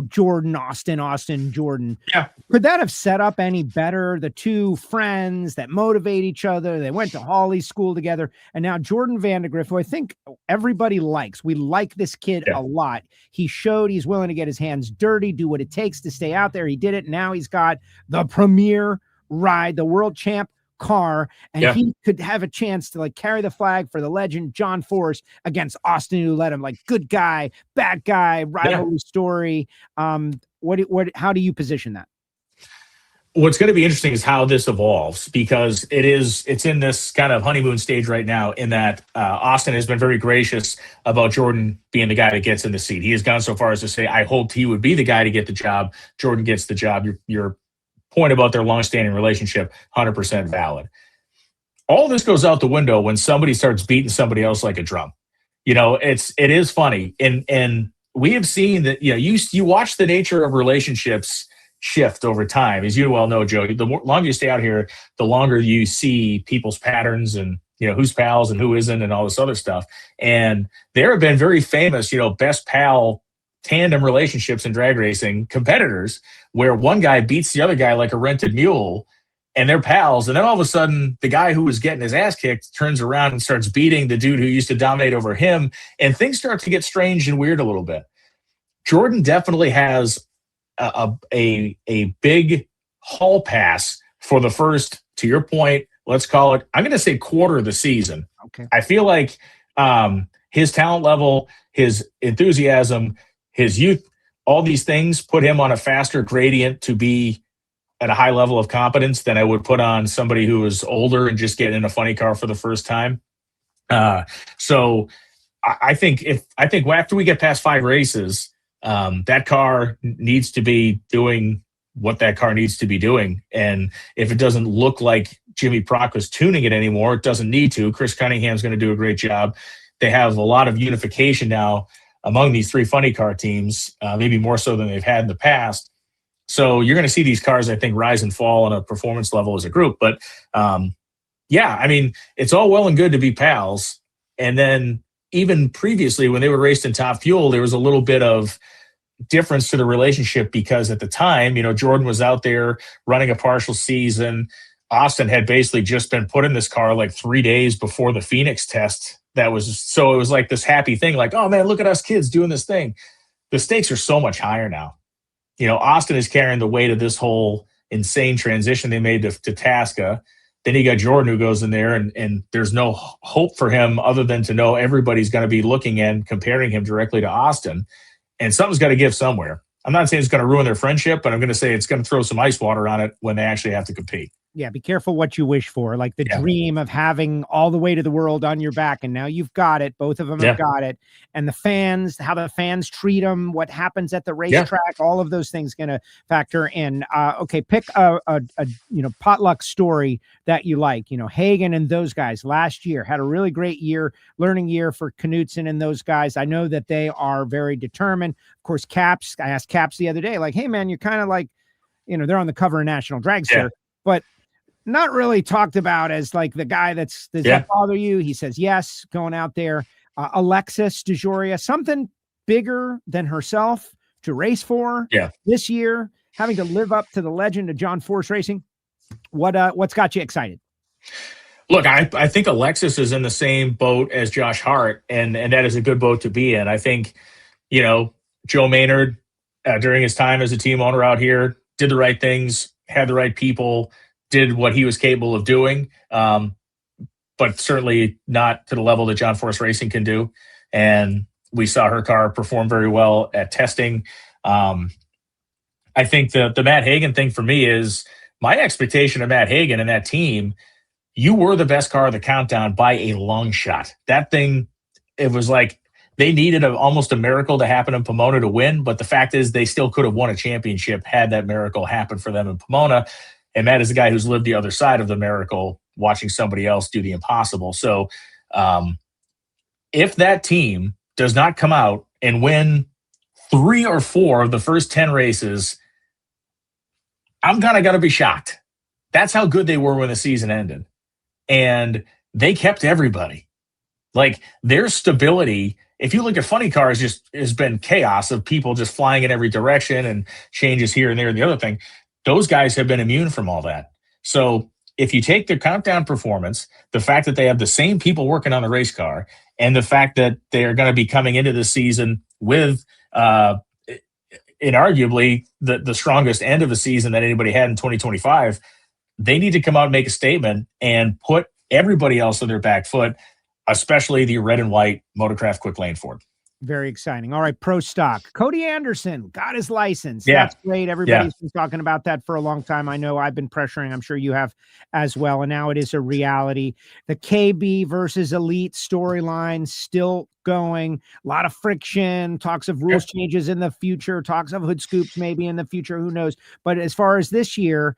Jordan, Austin, Jordan. Yeah. Could that have set up any better? The two friends that motivate each other. They went to Hawley school together. And now Jordan Vandergriff, who I think everybody likes. We like this kid a lot. He showed he's willing to get his hands dirty, do what it takes to stay out there. He did it. Now he's got the premier ride, the world champ car, and Yeah. he could have a chance to like carry the flag for the legend John Force against Austin, who let him, like, good guy, bad guy, rivalry story. How do you position that? What's going to be interesting is how this evolves, because it's in this kind of honeymoon stage right now, in that Austin has been very gracious about Jordan being the guy that gets in the seat. He has gone so far as to say, I hoped he would be the guy to get the job. Jordan gets the job. Your point about their longstanding relationship, 100% valid. All this goes out the window when somebody starts beating somebody else like a drum. It is funny. And we have seen that, you watch the nature of relationships shift over time. As you well know, Joe, the longer you stay out here, the longer you see people's patterns and, who's pals and who isn't and all this other stuff. And there have been very famous, best pal tandem relationships in drag racing, competitors, where one guy beats the other guy like a rented mule and they're pals. And then all of a sudden, the guy who was getting his ass kicked turns around and starts beating the dude who used to dominate over him. And things start to get strange and weird a little bit. Jordan definitely has a big hall pass for the first, to your point, let's call it, I'm going to say quarter of the season. Okay. I feel like his talent level, his enthusiasm, his youth, all these things put him on a faster gradient to be at a high level of competence than I would put on somebody who is older and just getting in a funny car for the first time. So I think after we get past 5 races, that car needs to be doing what that car needs to be doing. And if it doesn't look like Jimmy Prock was tuning it anymore, it doesn't need to. Chris Cunningham's going to do a great job. They have a lot of unification now among these 3 funny car teams, maybe more so than they've had in the past. So you're going to see these cars, I think, rise and fall on a performance level as a group. But it's all well and good to be pals. And then even previously, when they were raced in Top Fuel, there was a little bit of difference to the relationship, because at the time, Jordan was out there running a partial season. Austin had basically just been put in this car like 3 days before the Phoenix test. It was like this happy thing, like, oh man, look at us kids doing this thing. The stakes are so much higher now. Austin is carrying the weight of this whole insane transition they made to Tasca. Then you got Jordan, who goes in there, and there's no hope for him other than to know everybody's going to be looking and comparing him directly to Austin. And something's got to give somewhere. I'm not saying it's going to ruin their friendship, but I'm going to say it's going to throw some ice water on it when they actually have to compete. Yeah, be careful what you wish for. Like the dream of having all the weight of the world on your back, and now you've got it. Both of them have got it. And the fans, how the fans treat them, what happens at the racetrack, all of those things going to factor in. Okay, pick a potluck story that you like. Hagen and those guys last year had a really great learning year for Knudsen and those guys. I know that they are very determined. Of course, Caps. I asked Caps the other day, like, hey man, you're kind of like, they're on the cover of National Dragster, but not really talked about as like the guy does that bother you? He says yes, going out there. Alexis DeJoria, something bigger than herself to race for this year, having to live up to the legend of John Force Racing. What's got you excited? Look, I think Alexis is in the same boat as Josh Hart, and that is a good boat to be in. I think, Joe Maynard, during his time as a team owner out here, did the right things, had the right people, did what he was capable of doing, but certainly not to the level that John Force Racing can do. And we saw her car perform very well at testing. I think the Matt Hagan thing for me is my expectation of Matt Hagan and that team. You were the best car of the countdown by a long shot. That thing, it was like they needed almost a miracle to happen in Pomona to win. But the fact is they still could have won a championship had that miracle happened for them in Pomona. And Matt is the guy who's lived the other side of the miracle, watching somebody else do the impossible. So if that team does not come out and win 3 or 4 of the first 10 races, I'm kind of going to be shocked. That's how good they were when the season ended. And they kept everybody. Like their stability, if you look at funny cars, just has been chaos of people just flying in every direction and changes here and there and the other thing. Those guys have been immune from all that. So if you take their countdown performance, the fact that they have the same people working on the race car, and the fact that they are going to be coming into the season with inarguably the strongest end of the season that anybody had in 2025, they need to come out and make a statement and put everybody else on their back foot, especially the red and white Motorcraft Quick Lane Ford. Very exciting. All right, Pro Stock. Cody Anderson got his license. Yeah. That's great. Everybody's been talking about that for a long time. I know I've been pressuring. I'm sure you have as well. And now it is a reality. The KB versus Elite storyline still going. A lot of friction, talks of rules changes in the future, talks of hood scoops maybe in the future, who knows. But as far as this year,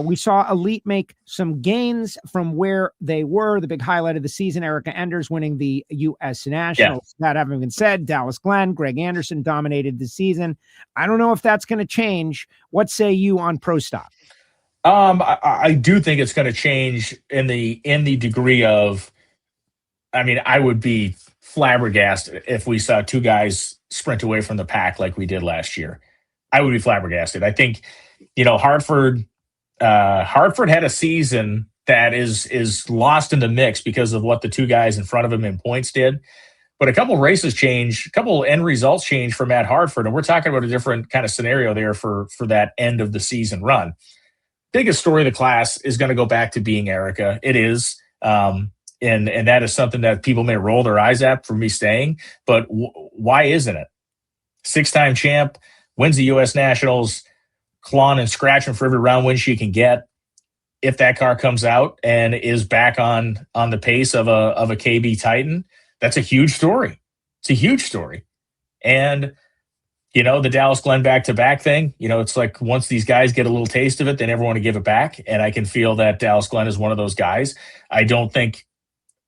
we saw Elite make some gains from where they were. The big highlight of the season, Erica Enders winning the U.S. Nationals. That having been said, Dallas Glenn, Greg Anderson dominated the season. I don't know if that's going to change. What say you on Pro Stock? I do think it's going to change in the degree of, I mean, I would be flabbergasted if we saw two guys sprint away from the pack like we did last year. I would be flabbergasted. I think, Hartford had a season that is lost in the mix because of what the two guys in front of him in points did. But a couple races change, a couple end results change for Matt Hartford, and we're talking about a different kind of scenario there for that end of the season run. Biggest story of the class is going to go back to being Erica. It is. And that is something that people may roll their eyes at for me saying, but why isn't it? 6-time champ, wins the U.S. Nationals, clawing and scratching for every round win she can get. If that car comes out and is back on the pace of a KB Titan, that's a huge story. It's a huge story. And, the Dallas Glenn back-to-back thing, it's like once these guys get a little taste of it, they never want to give it back. And I can feel that Dallas Glenn is one of those guys. I don't think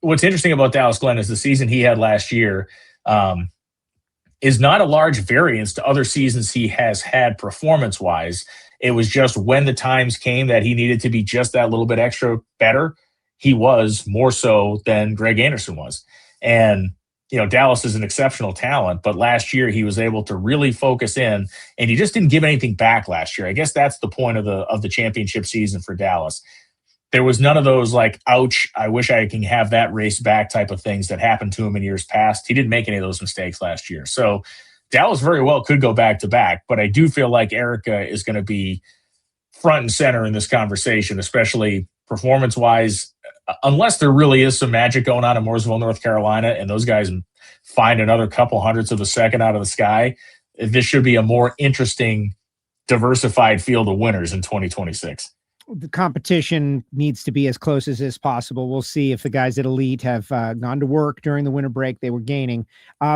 what's interesting about Dallas Glenn is the season he had last year is not a large variance to other seasons he has had performance-wise. It was just when the times came that he needed to be just that little bit extra better, he was more so than Greg Anderson was. And, Dallas is an exceptional talent, but last year he was able to really focus in, and he just didn't give anything back last year. I guess that's the point of the championship season for Dallas. There was none of those like, ouch, I wish I can have that race back type of things that happened to him in years past. He didn't make any of those mistakes last year. So Dallas very well could go back to back, but I do feel like Erica is going to be front and center in this conversation, especially performance-wise, unless there really is some magic going on in Mooresville, North Carolina, and those guys find another couple hundredths of a second out of the sky. This should be a more interesting, diversified field of winners in 2026. The competition needs to be as close as possible. We'll see if the guys at Elite have gone to work during the winter break. They were gaining.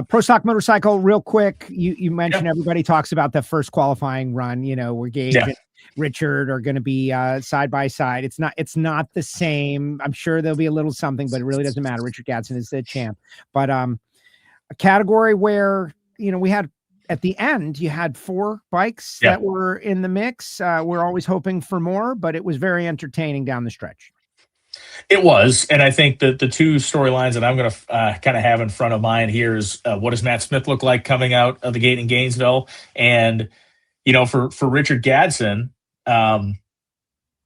Pro Stock Motorcycle, real quick. You mentioned everybody talks about the first qualifying run. Where Gage and Richard are going to be side by side. It's not the same. I'm sure there'll be a little something, but it really doesn't matter. Richard Gadsden is the champ. But a category where we had. At the end, you had 4 bikes that were in the mix. We're always hoping for more, but it was very entertaining down the stretch. It was. And I think that the two storylines that I'm going to kind of have in front of mine here is what does Matt Smith look like coming out of the gate in Gainesville? And, for Richard Gadsden,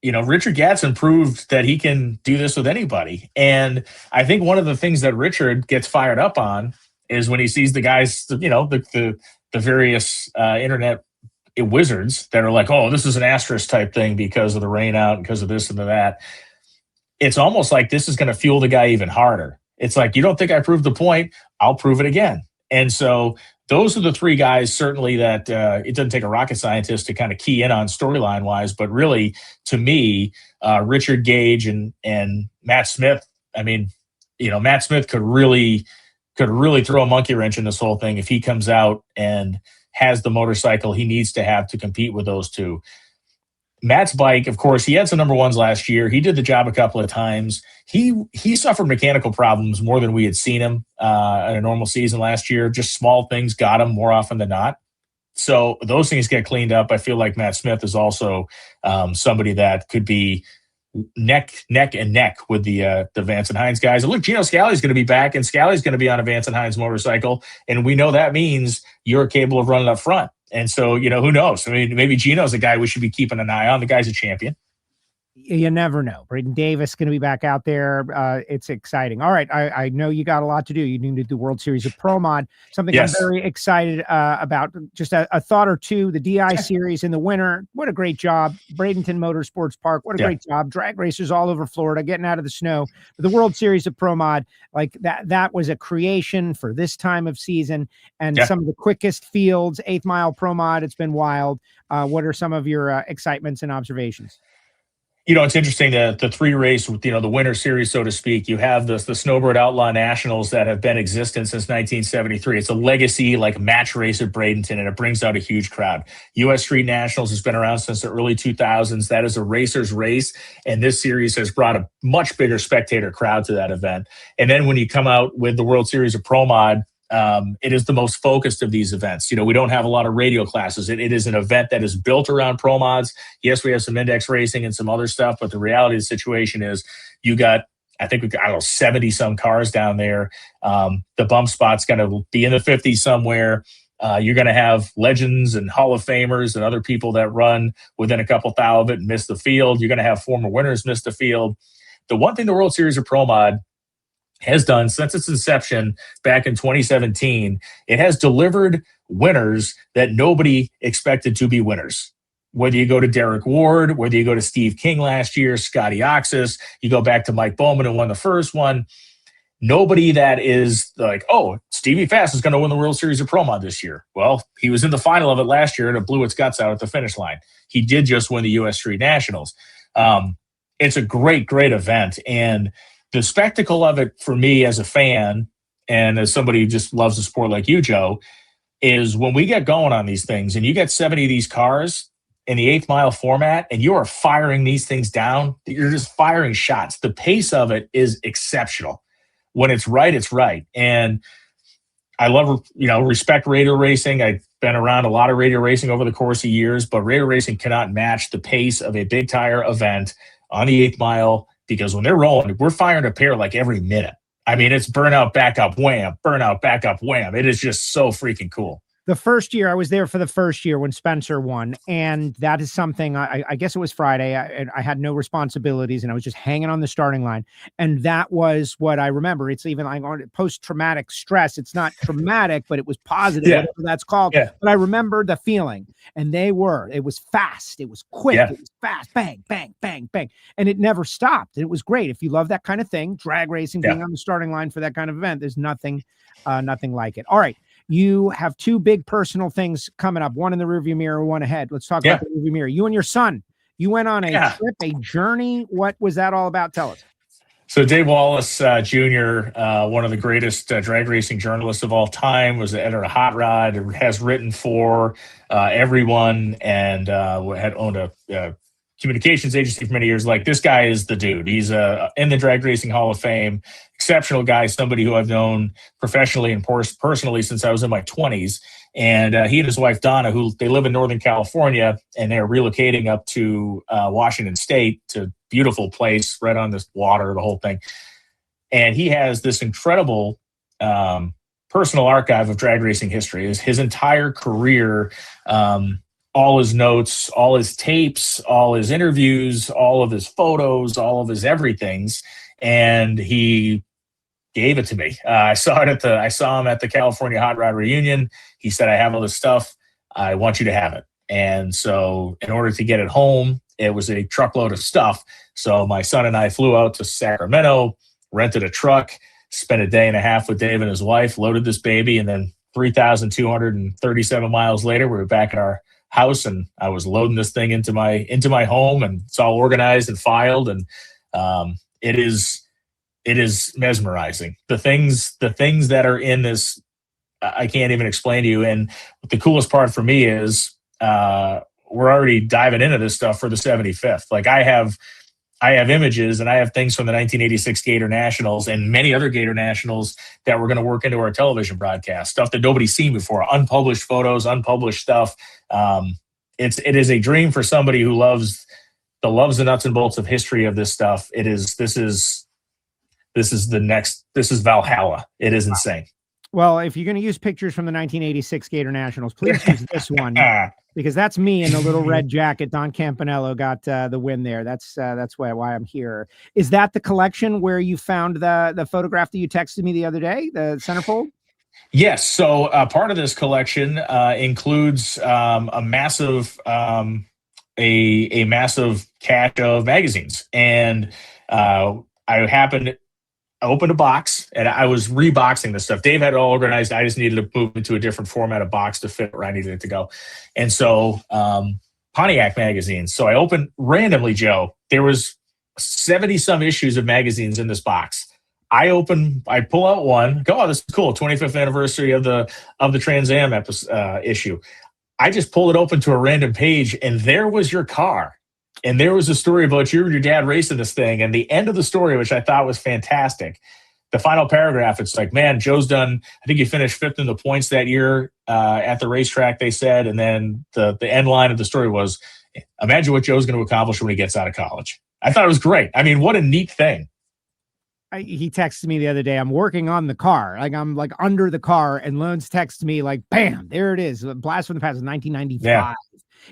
Richard Gadsden proved that he can do this with anybody. And I think one of the things that Richard gets fired up on is when he sees the guys, the various internet wizards that are like, oh, this is an asterisk type thing because of the rain out and because of this and that. It's almost like this is going to fuel the guy even harder. It's like, you don't think I proved the point? I'll prove it again. And so those are the 3 guys, certainly, that it doesn't take a rocket scientist to kind of key in on storyline wise, but really, to me, Richard Gage and Matt Smith. I mean, Matt Smith could really throw a monkey wrench in this whole thing if he comes out and has the motorcycle he needs to have to compete with those two. Matt's bike, of course, he had some number ones last year. He did the job a couple of times. He suffered mechanical problems more than we had seen him in a normal season last year. Just small things got him more often than not. So those things get cleaned up. I feel like Matt Smith is also somebody that could be neck and neck with the Vance and Hines guys. And look, Gino Scali's going to be back, and Scali's going to be on a Vance and Hines motorcycle, and we know that means you're capable of running up front. And so, who knows? I mean, maybe Gino's a guy we should be keeping an eye on. The guy's a champion. You never know. Braden Davis going to be back out there. It's exciting. All right. I know you got a lot to do. You need to do the World Series of Pro Mod, something I'm very excited about. Just a thought or two. The DI series in the winter. What a great job. Bradenton Motorsports Park. What a great job. Drag racers all over Florida getting out of the snow. But the World Series of Pro Mod, like that was a creation for this time of season, and some of the quickest fields, 8th Mile Pro Mod. It's been wild. What are some of your excitements and observations? It's interesting that the 3-race, the winter series, so to speak, you have the Snowbird Outlaw Nationals that have been existent since 1973. It's a legacy like match race at Bradenton, and it brings out a huge crowd. U.S. Street Nationals has been around since the early 2000s. That is a racer's race, and this series has brought a much bigger spectator crowd to that event. And then when you come out with the World Series of Pro Mod, it is the most focused of these events. We don't have a lot of radio classes. It is an event that is built around pro mods. Yes, we have some index racing and some other stuff, but the reality of the situation is you got, I think, 70 some cars down there. The bump spot's going to be in the 50s somewhere. You're going to have legends and Hall of Famers and other people that run within a couple thou of it and miss the field. You're going to have former winners miss the field. The one thing the World Series of Pro Mod has done since its inception back in 2017, it has delivered winners that nobody expected to be winners. Whether you go to Derek Ward, whether you go to Steve King last year, Scotty Oxis, you go back to Mike Bowman who won the first one, nobody that is like, oh, Stevie Fast is going to win the World Series of Pro Mod this year. Well, he was in the final of it last year and it blew its guts out at the finish line. He did just win the U.S. Street Nationals. It's a great, great event. And the spectacle of it for me as a fan and as somebody who just loves the sport like you, Joe, is when we get going on these things and you get 70 of these cars in the 8th Mile format and you are firing these things down, you're just firing shots. The pace of it is exceptional. When it's right, it's right. And I love, respect radio racing. I've been around a lot of radio racing over the course of years, but radio racing cannot match the pace of a big tire event on the 8th Mile. Because when they're rolling, we're firing a pair like every minute. I mean, it's burnout, backup, wham, burnout, backup, wham. It is just so freaking cool. The first year, I was there for the first year when Spencer won, and that is something, I guess it was Friday, I had no responsibilities, and I was just hanging on the starting line, and that was what I remember. It's even like post-traumatic stress. It's not traumatic, but it was positive, whatever that's called. Yeah. But I remember the feeling, and it was fast, it was quick, it was fast, bang, bang, bang, bang, and it never stopped. It was great. If you love that kind of thing, drag racing, being on the starting line for that kind of event, there's nothing like it. All right. You have 2 big personal things coming up, one in the rearview mirror, one ahead. Let's talk about the rearview mirror. You and your son, you went on a trip, a journey. What was that all about? Tell us. So Dave Wallace, Jr., one of the greatest drag racing journalists of all time, was the editor of Hot Rod, has written for everyone, and had owned a communications agency for many years. Like, this guy is the dude. He's in the Drag Racing Hall of Fame. Exceptional guy, somebody who I've known professionally and personally since I was in my 20s. And he and his wife, Donna, they live in Northern California, and they're relocating up to Washington State, to a beautiful place right on this water, the whole thing. And he has this incredible personal archive of drag racing history. His entire career, all his notes, all his tapes, all his interviews, all of his photos, all of his everythings. And he gave it to me. I saw him at the California Hot Rod reunion. He said, I have all this stuff. I want you to have it. And so in order to get it home, it was a truckload of stuff. So my son and I flew out to Sacramento, rented a truck, spent a day and a half with Dave and his wife, loaded this baby, and then 3,237 miles later, we were back at our house, and I was loading this thing into my home, and it's all organized and filed, and it is mesmerizing. The things that are in this, I can't even explain to you. And the coolest part for me is we're already diving into this stuff for the 75th. Like, I have images and I have things from the 1986 Gatornationals and many other Gatornationals that we're going to work into our television broadcast, stuff that nobody's seen before, unpublished photos, unpublished stuff. It is a dream for somebody who loves the nuts and bolts of history of this stuff. This is Valhalla. It is insane. Well, if you're going to use pictures from the 1986 Gatornationals, please use this one because that's me in the little red jacket. Don Campanello got the win there. That's why I'm here. Is that the collection where you found the photograph that you texted me the other day, the centerfold? Yes. So part of this collection includes a massive cache of magazines, and I opened a box and I was reboxing this stuff. Dave had it all organized. I just needed to move into a different format of box to fit where I needed it to go. And so Pontiac magazines. So I opened randomly, Joe. There was 70 some issues of magazines in this box. I pull out one, go, oh, this is cool. 25th anniversary of the Trans Am issue. I just pulled it open to a random page and there was your car. And there was a story about you and your dad racing this thing. And the end of the story, which I thought was fantastic, the final paragraph, it's like, man, Joe's done, I think he finished 5th in the points that year at the racetrack, they said. And then the end line of the story was, imagine what Joe's going to accomplish when he gets out of college. I thought it was great. I mean, what a neat thing. He texted me the other day, I'm working on the car. Like I'm like under the car, and Lohnes texts me like, bam, there it is. Blast from the past is 1995. Yeah.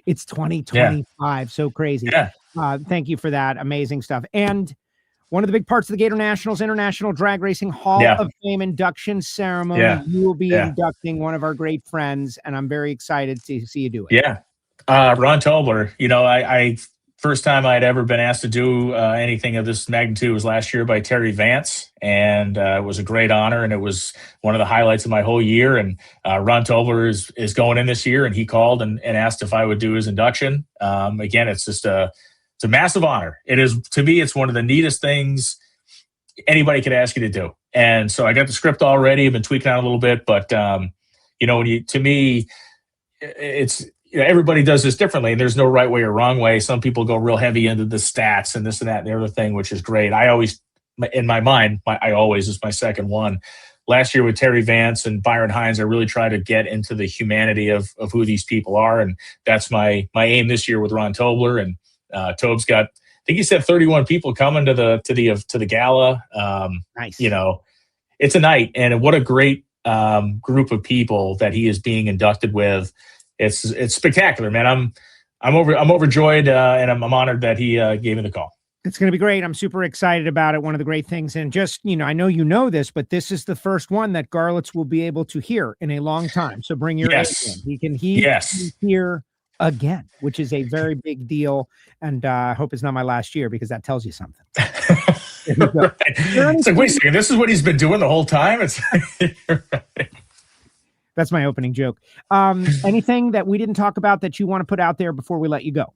It's 2025. Yeah. So crazy. Yeah. Thank you for that. Amazing stuff. And one of the big parts of the Gatornationals International Drag Racing Hall of Fame induction ceremony. Yeah. You will be inducting one of our great friends, and I'm very excited to see you do it. Yeah. Ron Tobler, you know, I first time I'd ever been asked to do anything of this magnitude was last year by Terry Vance, and it was a great honor, and it was one of the highlights of my whole year. And Ron Tobler is going in this year, and he called and asked if I would do his induction. Again, it's just it's a massive honor. It is, to me, it's one of the neatest things anybody could ask you to do. And so I got the script already. I've been tweaking on it a little bit, but you know, to me, it's, you know, everybody does this differently, and there's no right way or wrong way. Some people go real heavy into the stats and this and that and the other thing, which is great. I always, in my mind, I always is my second one. Last year with Terry Vance and Byron Hines, I really tried to get into the humanity of who these people are, and that's my aim this year with Ron Tobler. And Tobe's got, I think he said 31 people coming to the gala. Nice. You know, it's a night, and what a great group of people that he is being inducted with. It's spectacular, man. I'm overjoyed, and I'm honored that he gave me the call. It's going to be great. I'm super excited about it. One of the great things, and just, you know, I know you know this, but this is the first one that Garlitz will be able to hear in a long time. So bring your A in. He can hear again, which is a very big deal. And I hope it's not my last year, because that tells you something. Right. It's like, wait a second, this is what he's been doing the whole time? It's That's my opening joke. Anything that we didn't talk about that you want to put out there before we let you go?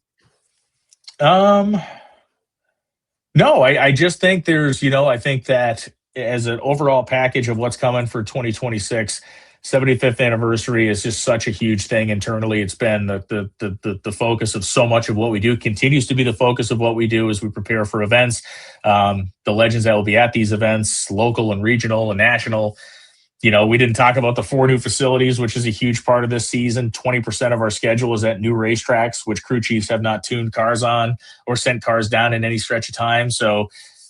No, I just think there's, you know, I think that as an overall package of what's coming for 2026, 75th anniversary is just such a huge thing internally. It's been the focus of so much of what we do, continues to be the focus of what we do as we prepare for events. The legends that will be at these events, local and regional and national. You know, we didn't talk about the 4 new facilities, which is a huge part of this season. 20% of our schedule is at new racetracks, which crew chiefs have not tuned cars on or sent cars down in any stretch of time. So,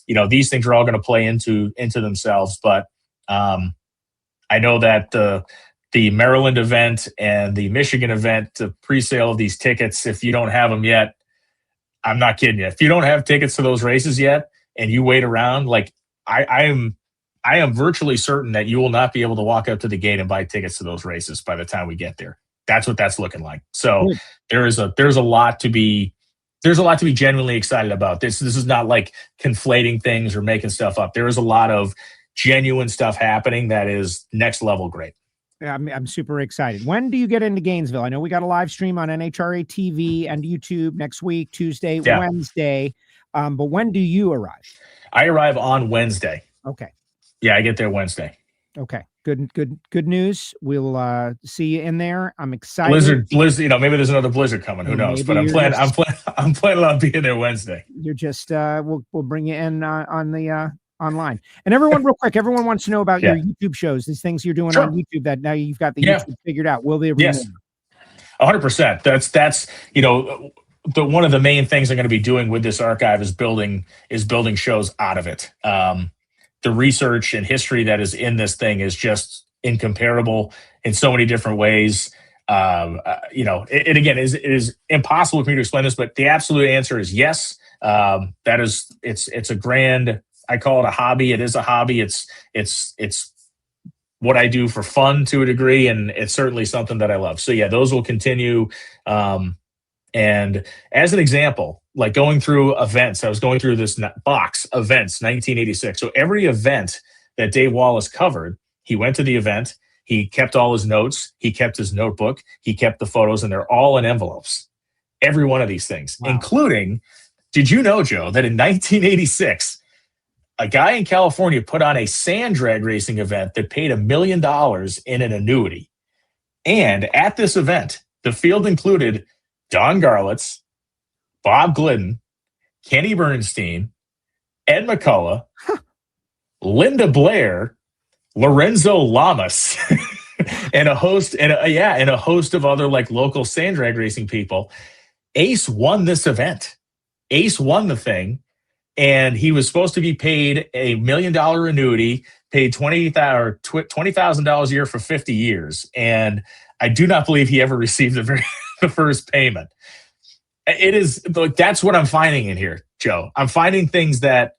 you know, these things are all going to play into themselves. But I know that the Maryland event and the Michigan event, the pre-sale of these tickets, if you don't have them yet, I'm not kidding you. If you don't have tickets to those races yet and you wait around, like I am virtually certain that you will not be able to walk up to the gate and buy tickets to those races by the time we get there. That's what that's looking like. So there's a lot to be genuinely excited about. This is not like conflating things or making stuff up. There is a lot of genuine stuff happening that is next level great. Yeah, I'm super excited. When do you get into Gainesville? I know we got a live stream on NHRA TV and YouTube next week, Tuesday, Wednesday. But when do you arrive? I arrive on Wednesday. Okay. Yeah, I get there Wednesday. Okay. Good news. We'll see you in there. I'm excited. Blizzard, you know, maybe there's another blizzard coming. Who knows? But I'm planning on being there Wednesday. You're just we'll bring you in on the online. And everyone, real quick, everyone wants to know about your YouTube shows, these things you're doing on YouTube that now you've got the YouTube figured out. Will they remain? 100%. That's you know, one of the main things I'm going to be doing with this archive is building shows out of it. The research and history that is in this thing is just incomparable in so many different ways. It again it is impossible for me to explain this, but the absolute answer is yes. It's a grand, I call it a hobby. It is a hobby. It's what I do for fun to a degree, and it's certainly something that I love. So yeah, those will continue. And as an example, like going through events, I was going through this box, events, 1986. So every event that Dave Wallace covered, he went to the event, he kept all his notes, he kept his notebook, he kept the photos, and they're all in envelopes. Every one of these things, including, did you know, Joe, that in 1986, a guy in California put on a sand drag racing event that paid $1 million in an annuity. And at this event, the field included Don Garlitz, Bob Glidden, Kenny Bernstein, Ed McCullough, Linda Blair, Lorenzo Lamas, and a host of other like local sand drag racing people. Ace won this event. Ace won the thing, and he was supposed to be paid $1 million annuity, paid $20,000 a year for 50 years. And I do not believe he ever received the first payment. That's what I'm finding in here, Joe. I'm finding things that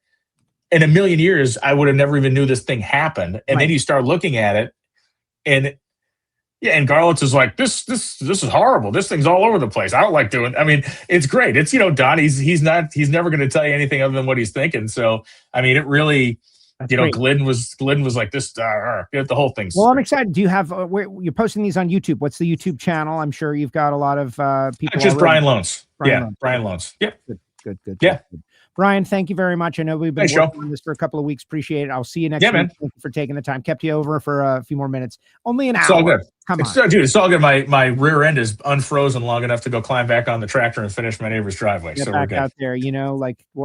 in a million years, I would have never even knew this thing happened. And then you start looking at it, and Garlitz is like, this is horrible. This thing's all over the place. I don't like doing. I mean, it's great. It's, Don, he's never going to tell you anything other than what he's thinking. So, I mean, it really, great. Glidden was like this, the whole thing. Well, I'm excited. Do you have, you're posting these on YouTube? What's the YouTube channel? I'm sure you've got a lot of people. Just Brian Lones. Brian Lones. Yep. Good. Yeah. Good. Brian, thank you very much. I know we've been working on this for a couple of weeks. Appreciate it. I'll see you next week. Man. Thank you for taking the time. Kept you over for a few more minutes. Only an hour. It's all good. Come on. Dude, it's all good. My rear end is unfrozen long enough to go climb back on the tractor and finish my neighbor's driveway. Get so back we're good. Out there,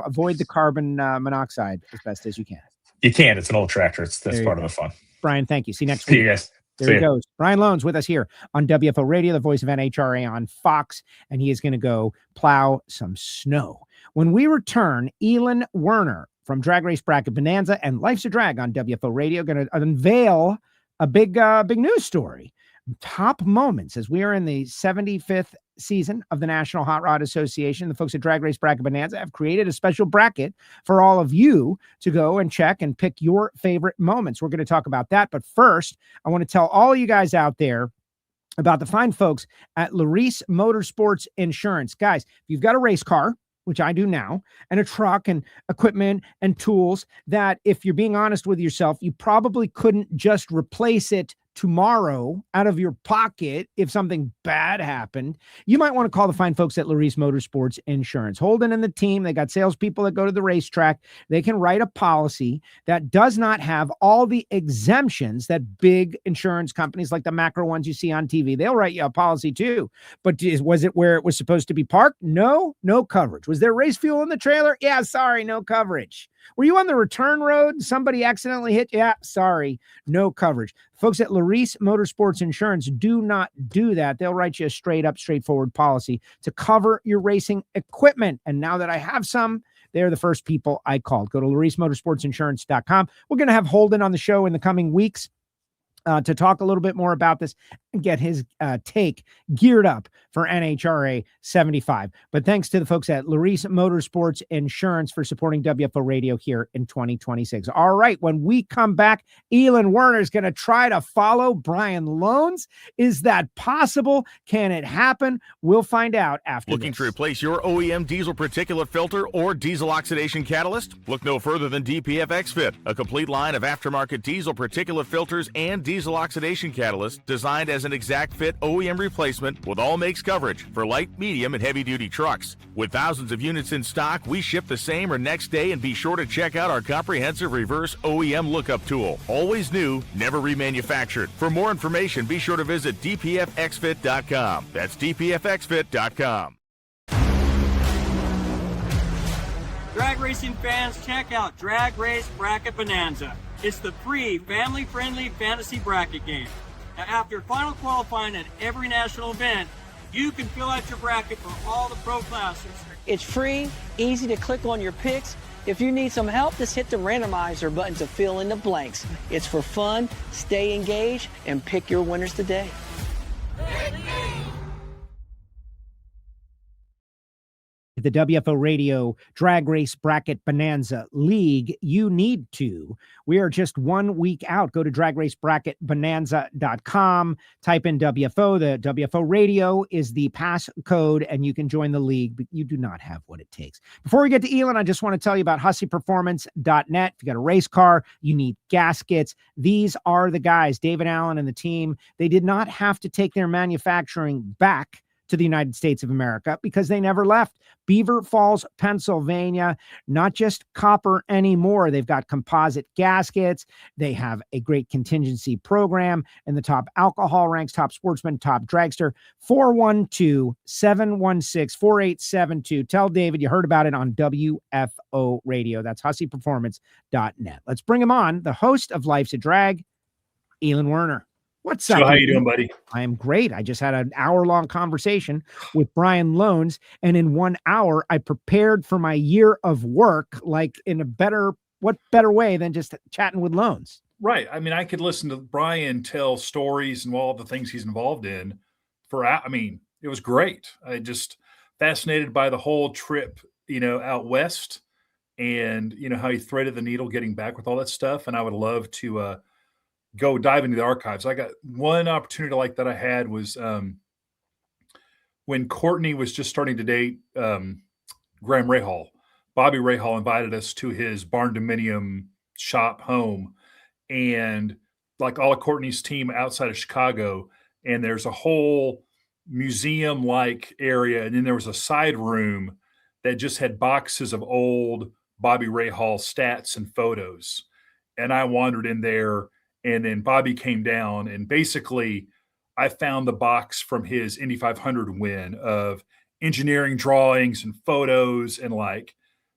avoid the carbon monoxide as best as you can. You can't. It's an old tractor. That's part of the fun. Brian, thank you. See you next week. See you guys. There he goes. Brian Lohnes with us here on WFO Radio, the voice of NHRA on Fox, and he is going to go plow some snow. When we return, Elon Werner from Drag Race Bracket Bonanza and Life's a Drag on WFO Radio going to unveil a big news story. Top moments as we are in the 75th season of the National Hot Rod Association. The folks at Drag Race Bracket Bonanza have created a special bracket for all of you to go and check and pick your favorite moments. We're going to talk about that. But first, I want to tell all you guys out there about the fine folks at Larice Motorsports Insurance. Guys, if you've got a race car, which I do now, and a truck and equipment and tools that, if you're being honest with yourself, you probably couldn't just replace it tomorrow out of your pocket if something bad happened, you might want to call the fine folks at Larice Motorsports Insurance. Holden and the team, they got salespeople that go to the racetrack. They can write a policy that does not have all the exemptions that big insurance companies like the macro ones you see on TV. They'll write you a policy too. But was it where it was supposed to be parked? No coverage. Was there race fuel in the trailer? Yeah, sorry, no coverage. Were you on the return road and somebody accidentally hit? Yeah, sorry, no coverage. Folks at Larice Motorsports Insurance do not do that. They'll write you a straightforward policy to cover your racing equipment. And now that I have some, they're the first people I called. Go to LariceMotorsportsInsurance.com. We're going to have Holden on the show in the coming weeks to talk a little bit more about this and get his take geared up for NHRA 75. But thanks to the folks at Larice Motorsports Insurance for supporting WFO Radio here in 2026. All right, when we come back, Elon Werner is going to try to follow Brian Lohnes. Is that possible? Can it happen? We'll find out after Looking this. to replace your OEM diesel particulate filter or diesel oxidation catalyst? Look no further than DPF XFit, a complete line of aftermarket diesel particulate filters and diesel oxidation catalyst designed as an exact fit OEM replacement with all makes coverage for light, medium, and heavy-duty trucks. With thousands of units in stock, we ship the same or next day, and be sure to check out our comprehensive reverse OEM lookup tool. Always new, never remanufactured. For more information, be sure to visit dpfxfit.com. That's dpfxfit.com. Drag racing fans, check out Drag Race Bracket Bonanza. It's the free, family-friendly fantasy bracket game. Now, after final qualifying at every national event, you can fill out your bracket for all the pro classes. It's free, easy to click on your picks, If you need some help, just hit the randomizer button to fill in the blanks. It's for fun, stay engaged, and pick your winners today. The WFO Radio Drag Race Bracket Bonanza League, you need to. We are just 1 week out. Go to dragracebracketbonanza.com, type in WFO. The WFO Radio is the pass code, and you can join the league, but you do not have what it takes. Before we get to Elon, I just want to tell you about HusseyPerformance.net. If you got a race car, you need gaskets. These are the guys, David Allen and the team. They did not have to take their manufacturing back to the United States of America because they never left. Beaver Falls, Pennsylvania, not just copper anymore. They've got composite gaskets. They have a great contingency program in the top alcohol ranks, top sportsman, top dragster. 412-716-4872. Tell David you heard about it on WFO Radio. That's HusseyPerformance.net. Let's bring him on, the host of Life's a Drag, Elon Werner. What's up? So how you doing, buddy? I am great. I just had an hour-long conversation with Brian Lohnes, and in 1 hour, I prepared for my year of work, like in what better way than just chatting with Lohnes? Right. I mean, I could listen to Brian tell stories and all the things he's involved in it was great. I just fascinated by the whole trip, out west and, how he threaded the needle getting back with all that stuff. And I would love to, go dive into the archives. I got one opportunity like that I had was when Courtney was just starting to date Graham Rahal. Bobby Rahal invited us to his barn dominium shop home, and like all of Courtney's team outside of Chicago, and there's a whole museum-like area, and then there was a side room that just had boxes of old Bobby Rahal stats and photos. And I wandered in there. And then Bobby came down, and basically I found the box from his Indy 500 win of engineering drawings and photos, and like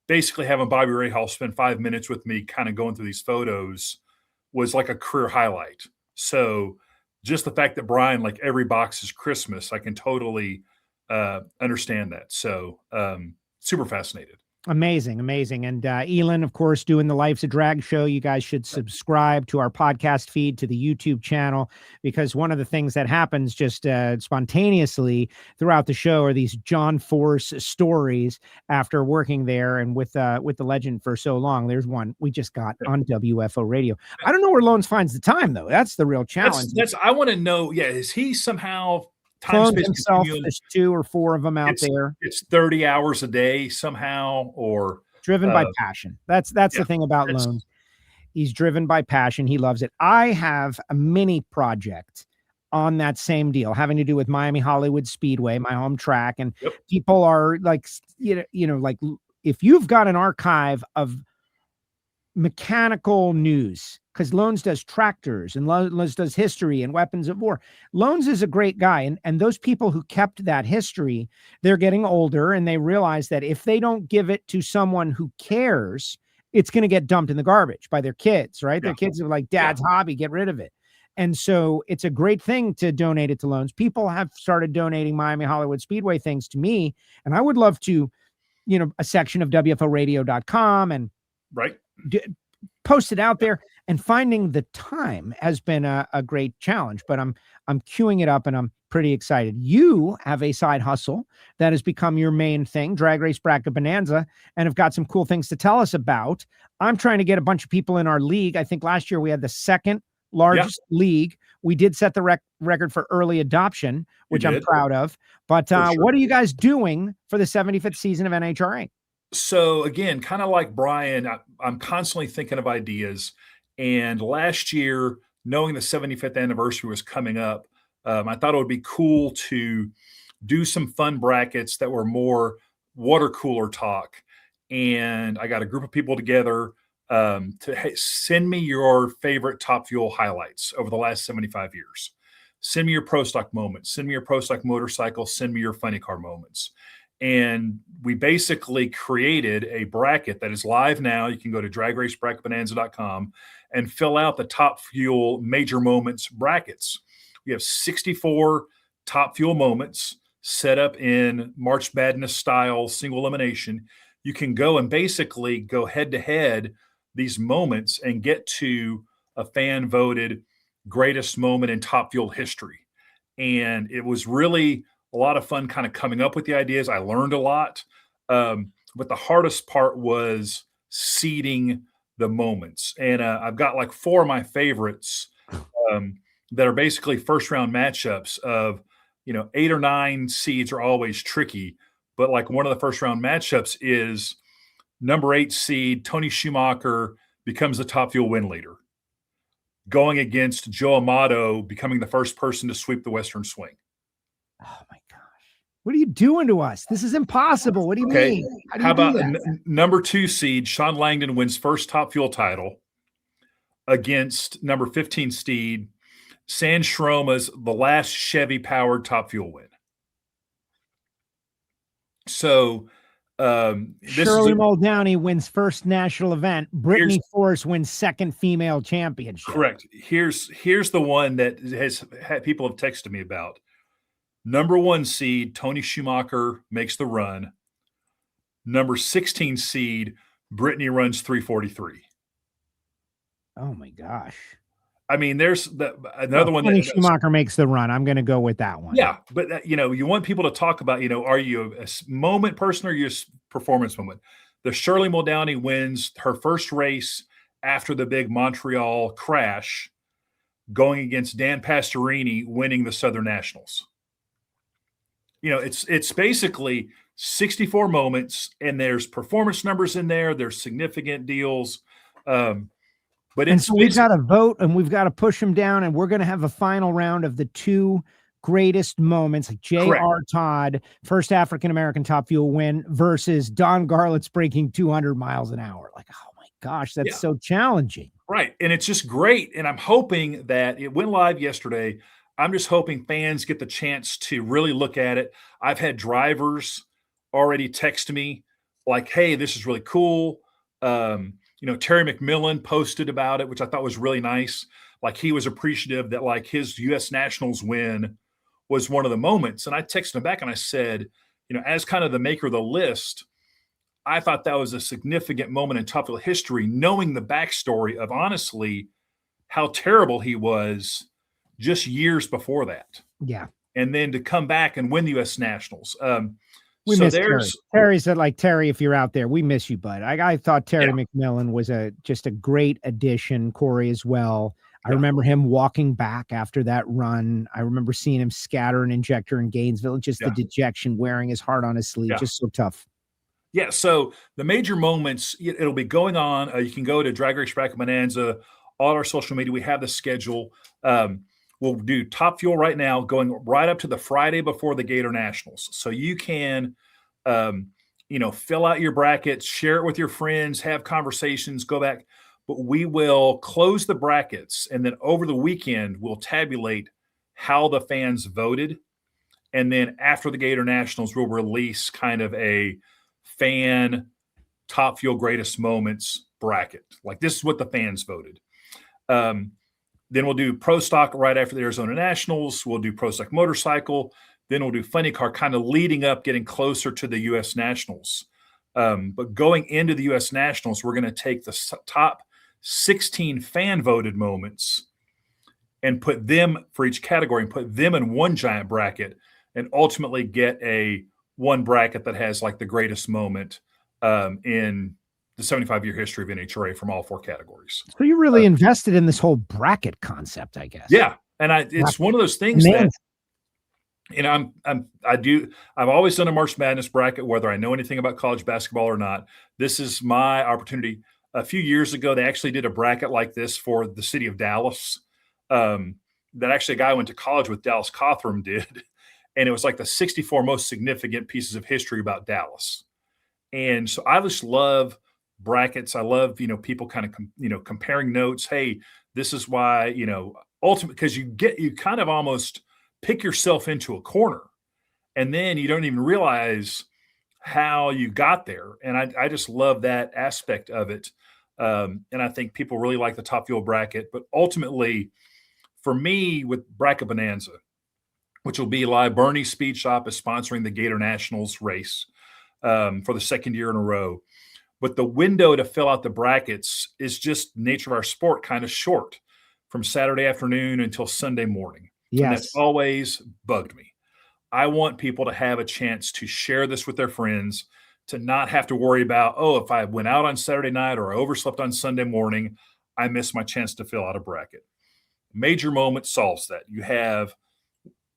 basically having Bobby Rahal spend 5 minutes with me kind of going through these photos was like a career highlight. So just the fact that Brian, like every box is Christmas, I can totally understand that. So super fascinated. Amazing. And Elon, of course, doing the Life's a Drag show. You guys should subscribe to our podcast feed, to the YouTube channel, because one of the things that happens just spontaneously throughout the show are these John Force stories after working there and with the legend for so long. There's one we just got on WFO Radio. I don't know where Lohnes finds the time, though. That's the real challenge. I want to know, is he somehow cloned himself? There's 2 or 4 of them out there. It's 30 hours a day somehow, or driven by passion. That's the thing about Lohnes. He's driven by passion. He loves it. I have a mini project on that same deal, having to do with Miami Hollywood Speedway, my home track. And people are like, like if you've got an archive of mechanical news, because Lohnes does tractors and Lohnes does history and weapons of war. Lohnes is a great guy. And those people who kept that history, they're getting older, and they realize that if they don't give it to someone who cares, it's going to get dumped in the garbage by their kids, right? Their kids are like, Dad's hobby, get rid of it. And so it's a great thing to donate it to Lohnes. People have started donating Miami Hollywood Speedway things to me. And I would love to, a section of WFOradio.com and post it out there. And finding the time has been a great challenge, but I'm queuing it up and I'm pretty excited. You have a side hustle that has become your main thing, Drag Race Bracket Bonanza, and have got some cool things to tell us about. I'm trying to get a bunch of people in our league. I think last year we had the second largest league. We did set the record for early adoption, which I'm proud of. But what are you guys doing for the 75th season of NHRA? So again, kind of like Brian, I'm constantly thinking of ideas. And last year, knowing the 75th anniversary was coming up, I thought it would be cool to do some fun brackets that were more water cooler talk. And I got a group of people together to send me your favorite Top Fuel highlights over the last 75 years. Send me your Pro Stock moments. Send me your Pro Stock motorcycle. Send me your funny car moments. And we basically created a bracket that is live now. You can go to dragracebracketbonanza.com and fill out the Top Fuel Major Moments brackets. We have 64 Top Fuel moments set up in March Madness style single elimination. you can go and basically go head to head these moments and get to a fan voted greatest moment in Top Fuel history. And it was really a lot of fun kind of coming up with the ideas. I learned a lot. But the hardest part was seeding the moments. And I've got like 4 of my favorites that are basically first round matchups of, 8 or 9 seeds are always tricky. But like one of the first round matchups is number 8 seed, Tony Schumacher becomes the Top Fuel win leader, going against Joe Amato, becoming the first person to sweep the Western Swing. Oh my gosh. What are you doing to us? This is impossible. What do you mean? How about number 2 seed, Shawn Langdon wins first Top Fuel title against number 15 seed, San Schroma's the last Chevy-powered Top Fuel win. So Shirley Muldowney wins first national event. Brittany Force wins second female championship. Correct. Here's the one that has had people have texted me about. Number 1 seed, Tony Schumacher makes the run. Number 16 seed, Brittany runs 3:43. Oh my gosh. I mean, there's another one. Tony Schumacher makes the run. I'm going to go with that one. Yeah, but you want people to talk about, are you a moment person or are you a performance moment? The Shirley Muldowney wins her first race after the big Montreal crash, going against Dan Pastorini, winning the Southern Nationals. It's basically 64 moments, and there's performance numbers in there. There's significant deals. So we've got to vote and we've got to push them down, and we're going to have a final round of the 2 greatest moments, like J.R. Todd, first African-American Top Fuel win, versus Don Garlitz breaking 200 miles an hour. Like, oh my gosh, that's so challenging. Right. And it's just great. And I'm hoping that it went live yesterday. I'm just hoping fans get the chance to really look at it. I've had drivers already text me like, hey, this is really cool. Terry McMillan posted about it, which I thought was really nice. Like, he was appreciative that like his U.S. Nationals win was one of the moments. And I texted him back and I said, as kind of the maker of the list, I thought that was a significant moment in Top Fuel history, knowing the backstory of honestly how terrible he was just years before that. Yeah. And then to come back and win the U.S. Nationals. We miss Terry. Terry said, like, Terry, if you're out there, we miss you, bud. I thought Terry McMillan was just a great addition. Corey as well. I remember him walking back after that run. I remember seeing him scatter an injector in Gainesville, and just the dejection, wearing his heart on his sleeve. Just so tough. Yeah. So the major moments, it'll be going on. You can go to Drag Race Bracket Bonanza, all our social media. We have the schedule. We'll do Top Fuel right now, going right up to the Friday before the Gator Nationals. So you can, fill out your brackets, share it with your friends, have conversations, go back. But we will close the brackets, and then over the weekend, we'll tabulate how the fans voted. And then after the Gator Nationals, we'll release kind of a fan Top Fuel greatest moments bracket. Like, this is what the fans voted. Then we'll do Pro Stock right after the Arizona Nationals. We'll do Pro Stock Motorcycle. Then we'll do Funny Car, kind of leading up, getting closer to the U.S. Nationals. But going into the U.S. Nationals, we're going to take the top 16 fan-voted moments and put them for each category and put them in one giant bracket, and ultimately get one bracket that has like the greatest moment in the 75-year history of NHRA from all 4 categories. So you really invested in this whole bracket concept, I guess. Yeah. And it's one of those things that, I've always done a March Madness bracket, whether I know anything about college basketball or not. This is my opportunity. A few years ago, they actually did a bracket like this for the city of Dallas. That actually a guy I went to college with, Dallas Cothram, did. And it was like the 64 most significant pieces of history about Dallas. And so I just love brackets. I love, people kind of, comparing notes. Hey, this is why, ultimately, because you kind of almost pick yourself into a corner, and then you don't even realize how you got there. And I just love that aspect of it. And I think people really like the Top Fuel bracket, but ultimately for me with Bracket Bonanza, which will be live, Bernie's Speed Shop is sponsoring the Gator Nationals race. for the second year in a row. But the window to fill out the brackets is just nature of our sport, kind of short, from Saturday afternoon until Sunday morning. Yes. And that's always bugged me. I want people to have a chance to share this with their friends, to not have to worry about, oh, if I went out on Saturday night or I overslept on Sunday morning, I missed my chance to fill out a bracket. Major Moment solves that. You have,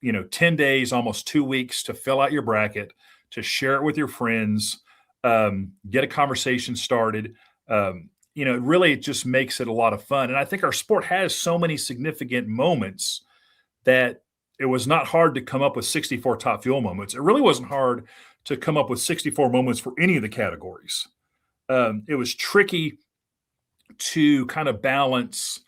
10 days, almost 2 weeks to fill out your bracket, to share it with your friends, get a conversation started. It really just makes it a lot of fun. And I think our sport has so many significant moments that it was not hard to come up with 64 top fuel moments. It really wasn't hard to come up with 64 moments for any of the categories. It was tricky to kind of balance,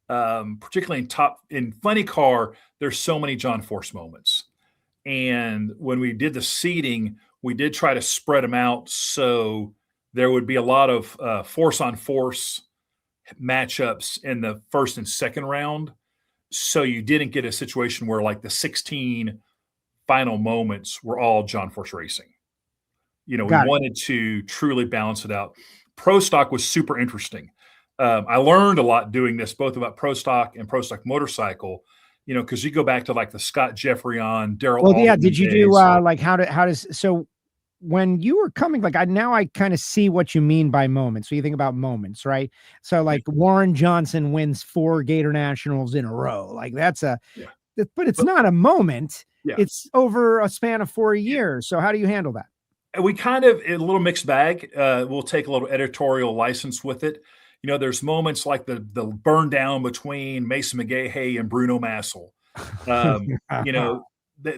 particularly in funny car, there's so many John Force moments. And when we did the seeding, we did try to spread them out so there would be a lot of force on force matchups in the first and second round. So you didn't get a situation where like the 16 final moments were all John Force racing. We wanted to truly balance it out. Pro stock was super interesting. I learned a lot doing this, both about pro stock and pro stock motorcycle, because you go back to like the Scott Jeffrey on Daryl. Well, yeah. Did you do so when you were coming, I kind of see what you mean by moments. So you think about moments, right? So like Warren Johnson wins 4 Gatornationals in a row. Like but it's not a moment. Yeah. It's over a span of 4 years. So how do you handle that? We kind of, a little mixed bag. We'll take a little editorial license with it. There's moments like the burn down between Mason McGahey and Bruno Massel. You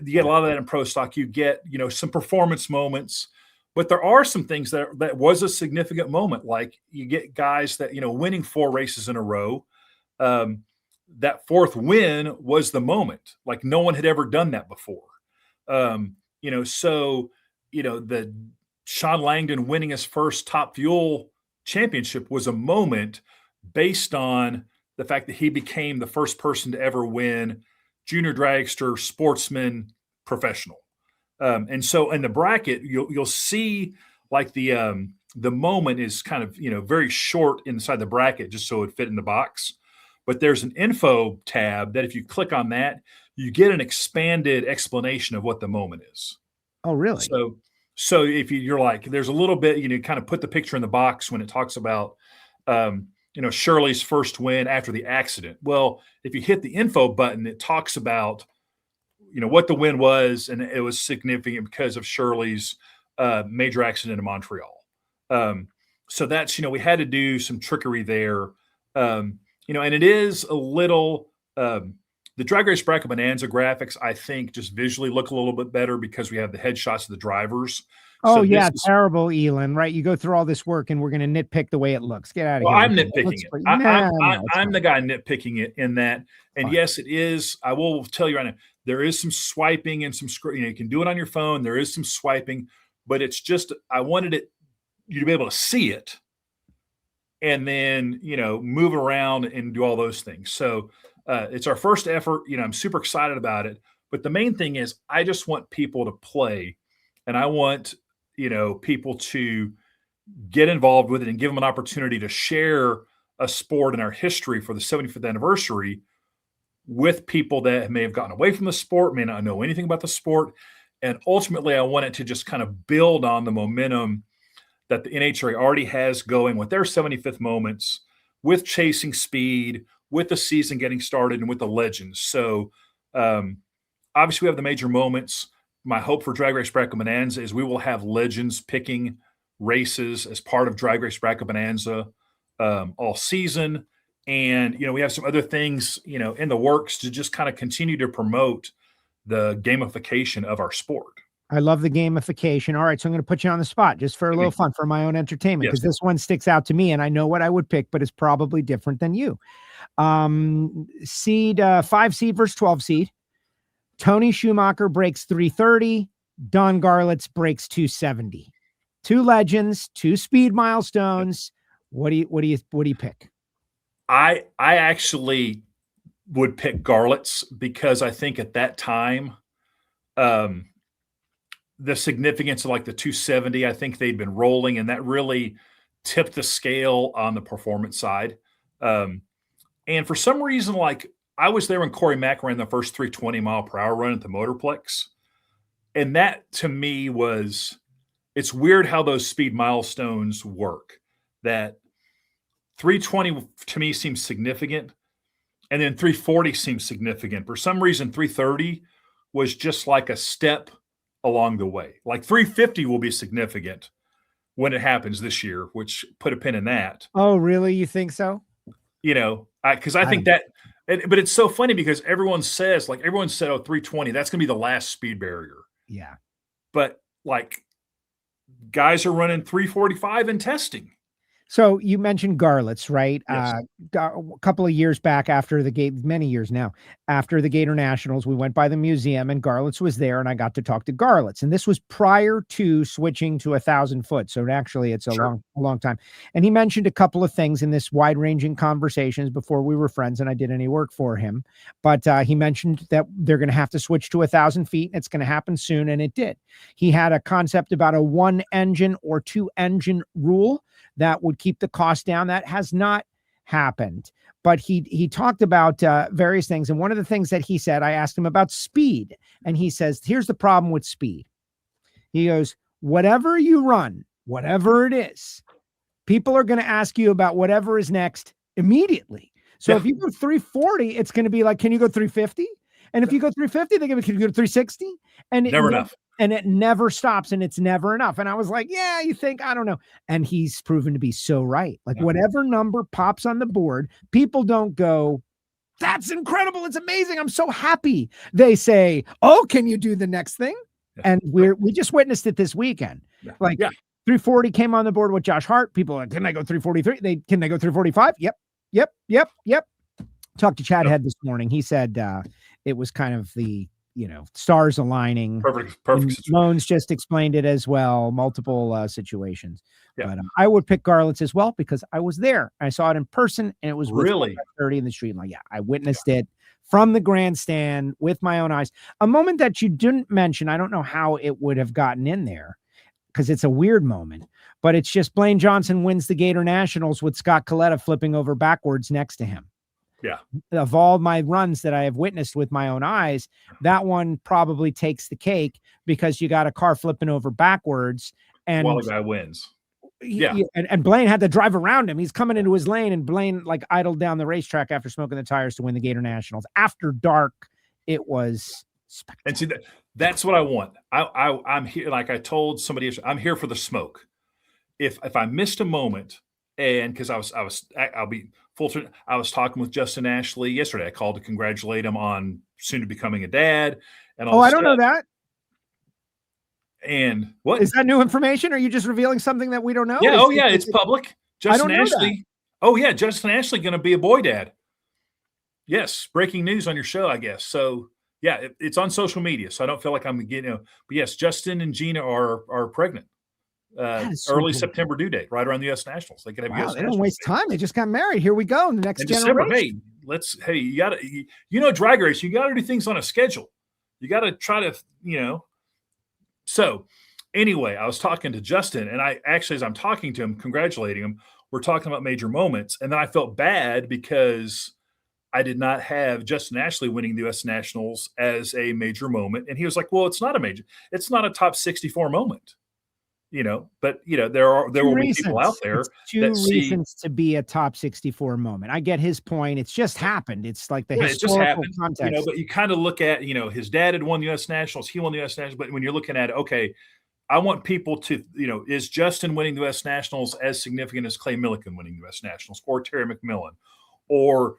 get a lot of that in pro stock. You get, some performance moments, but there are some things that was a significant moment. Like you get guys that, winning 4 races in a row. That 4th win was the moment. Like no one had ever done that before. The Shawn Langdon winning his first Top Fuel championship was a moment based on the fact that he became the first person to ever win junior dragster, sportsman, professional. And so in the bracket, you'll see like the moment is kind of, very short inside the bracket, just so it fit in the box. But there's an info tab that if you click on that, you get an expanded explanation of what the moment is. Oh, really? So if you're like, there's a little bit, kind of put the picture in the box when it talks about, Shirley's first win after the accident. Well, if you hit the info button, it talks about, what the win was, and it was significant because of Shirley's major accident in Montreal. So that's, we had to do some trickery there. And it is a little, the Drag Race Bracket Bonanza graphics, I think, just visually look a little bit better because we have the headshots of the drivers. Oh, so terrible, Elon, right? You go through all this work and we're going to nitpick the way it looks. Get out of here. I'm nitpicking it. I'm the guy nitpicking it in that. And yes, it is. I will tell you right now, there is some swiping and some, you can do it on your phone. There is some swiping, but it's just, I wanted you to be able to see it and then, move around and do all those things. So it's our first effort. I'm super excited about it. But the main thing is I just want people to play, and I want, people to get involved with it and give them an opportunity to share a sport in our history for the 75th anniversary with people that may have gotten away from the sport, may not know anything about the sport. And ultimately, I want it to just kind of build on the momentum that the NHRA already has going with their 75th moments, with chasing speed, with the season getting started, and with the legends. So obviously we have the major moments. My hope for Drag Race Bracket Bonanza is we will have legends picking races as part of Drag Race Bracket Bonanza all season. And, we have some other things, in the works to just kind of continue to promote the gamification of our sport. I love the gamification. All right, so I'm going to put you on the spot just for a little fun, for my own entertainment, because this one sticks out to me and I know what I would pick, but it's probably different than you. 5 seed versus 12 seed. Tony Schumacher breaks 330. Don Garlitz breaks 270. 2 legends, 2 speed milestones. What do you pick? I actually would pick Garlitz because I think at that time, the significance of like the 270. I think they'd been rolling, and that really tipped the scale on the performance side. And for some reason, like I was there when Corey Mack ran the first 320-mile-per-hour run at the Motorplex. And that to me it's weird how those speed milestones work. That 320 to me seems significant. And then 340 seems significant. For some reason, 330 was just like a step along the way. Like 350 will be significant when it happens this year, which put a pin in that. Oh, really? You think so? You know, because I think that, but it's so funny because everyone said, oh, 320, that's going to be the last speed barrier. Yeah. But like guys are running 345 in testing. So you mentioned Garlits, right? Yes. A couple of years back after many years now, after the Gator Nationals, we went by the museum and Garlits was there and I got to talk to Garlits. And this was prior to switching to 1,000 foot. So actually it's a long time. And he mentioned a couple of things in this wide ranging conversations before we were friends and I did any work for him. But he mentioned that they're going to have to switch to 1,000 feet. And it's going to happen soon. And it did. He had a concept about a 1 engine or 2 engine rule that would keep the cost down. That has not happened. But he talked about various things. And one of the things that he said, I asked him about speed. And he says, here's the problem with speed. He goes, whatever you run, whatever it is, people are going to ask you about whatever is next immediately. So if you go 340, it's going to be like, can you go 350? And if you go 350, they're going to be, can you go 360? And never enough. And it never stops and it's never enough. And I was like, yeah, you think, I don't know. And he's proven to be so right. Like whatever number pops on the board, people don't go, that's incredible. It's amazing. I'm so happy. They say, oh, can you do the next thing? And we just witnessed it this weekend. 340 came on the board with Josh Hart. People are like, can I go 343? Can they go 345? Yep. Talked to Chad Head this morning. He said it was kind of the, stars aligning. Perfect. Lohnes just explained it as well. Multiple situations. But I would pick Garlits as well because I was there. I saw it in person and it was really 30 in the street. Like, I witnessed it from the grandstand with my own eyes. A moment that you didn't mention, I don't know how it would have gotten in there because it's a weird moment, but it's just Blaine Johnson wins the Gator Nationals with Scott Coletta flipping over backwards next to him. Yeah. Of all my runs that I have witnessed with my own eyes, that one probably takes the cake because you got a car flipping over backwards and while the guy wins. And Blaine had to drive around him. He's coming into his lane and Blaine like idled down the racetrack after smoking the tires to win the Gator Nationals. After dark, it was spectacular. And see, that's what I want. I'm here. Like I told somebody, I'm here for the smoke. If I missed a moment, and because I'll be full. I was talking with Justin Ashley yesterday. I called to congratulate him on soon to becoming a dad. And all I don't know that. And what is that new information? Are you just revealing something that we don't know? Yeah. It's public. Justin Ashley. Oh yeah. Justin Ashley going to be a boy dad. Yes. Breaking news on your show, I guess. So yeah, it's on social media. So I don't feel like I'm getting, but yes, Justin and Gina are pregnant. Early September due date, right around the U.S. Nationals. They could have they don't waste time. They just got married. Here we go in the next December. generation. Hey, you got to, Drag Race. You got to do things on a schedule. You got to try to, So, anyway, I was talking to Justin, and I actually, as I'm talking to him, congratulating him, we're talking about major moments, and then I felt bad because I did not have Justin Ashley winning the U.S. Nationals as a major moment, and he was like, "Well, it's not a major. It's not a top 64 moment." But there will be people out there that reasons to be a top 64 moment. I get his point. It's just happened. It's like the historical context. But you kind of look at, his dad had won the U.S. Nationals. He won the U.S. Nationals. But when you're looking at, okay, I want people to, is Justin winning the U.S. Nationals as significant as Clay Millican winning the U.S. Nationals or Terry McMillan or,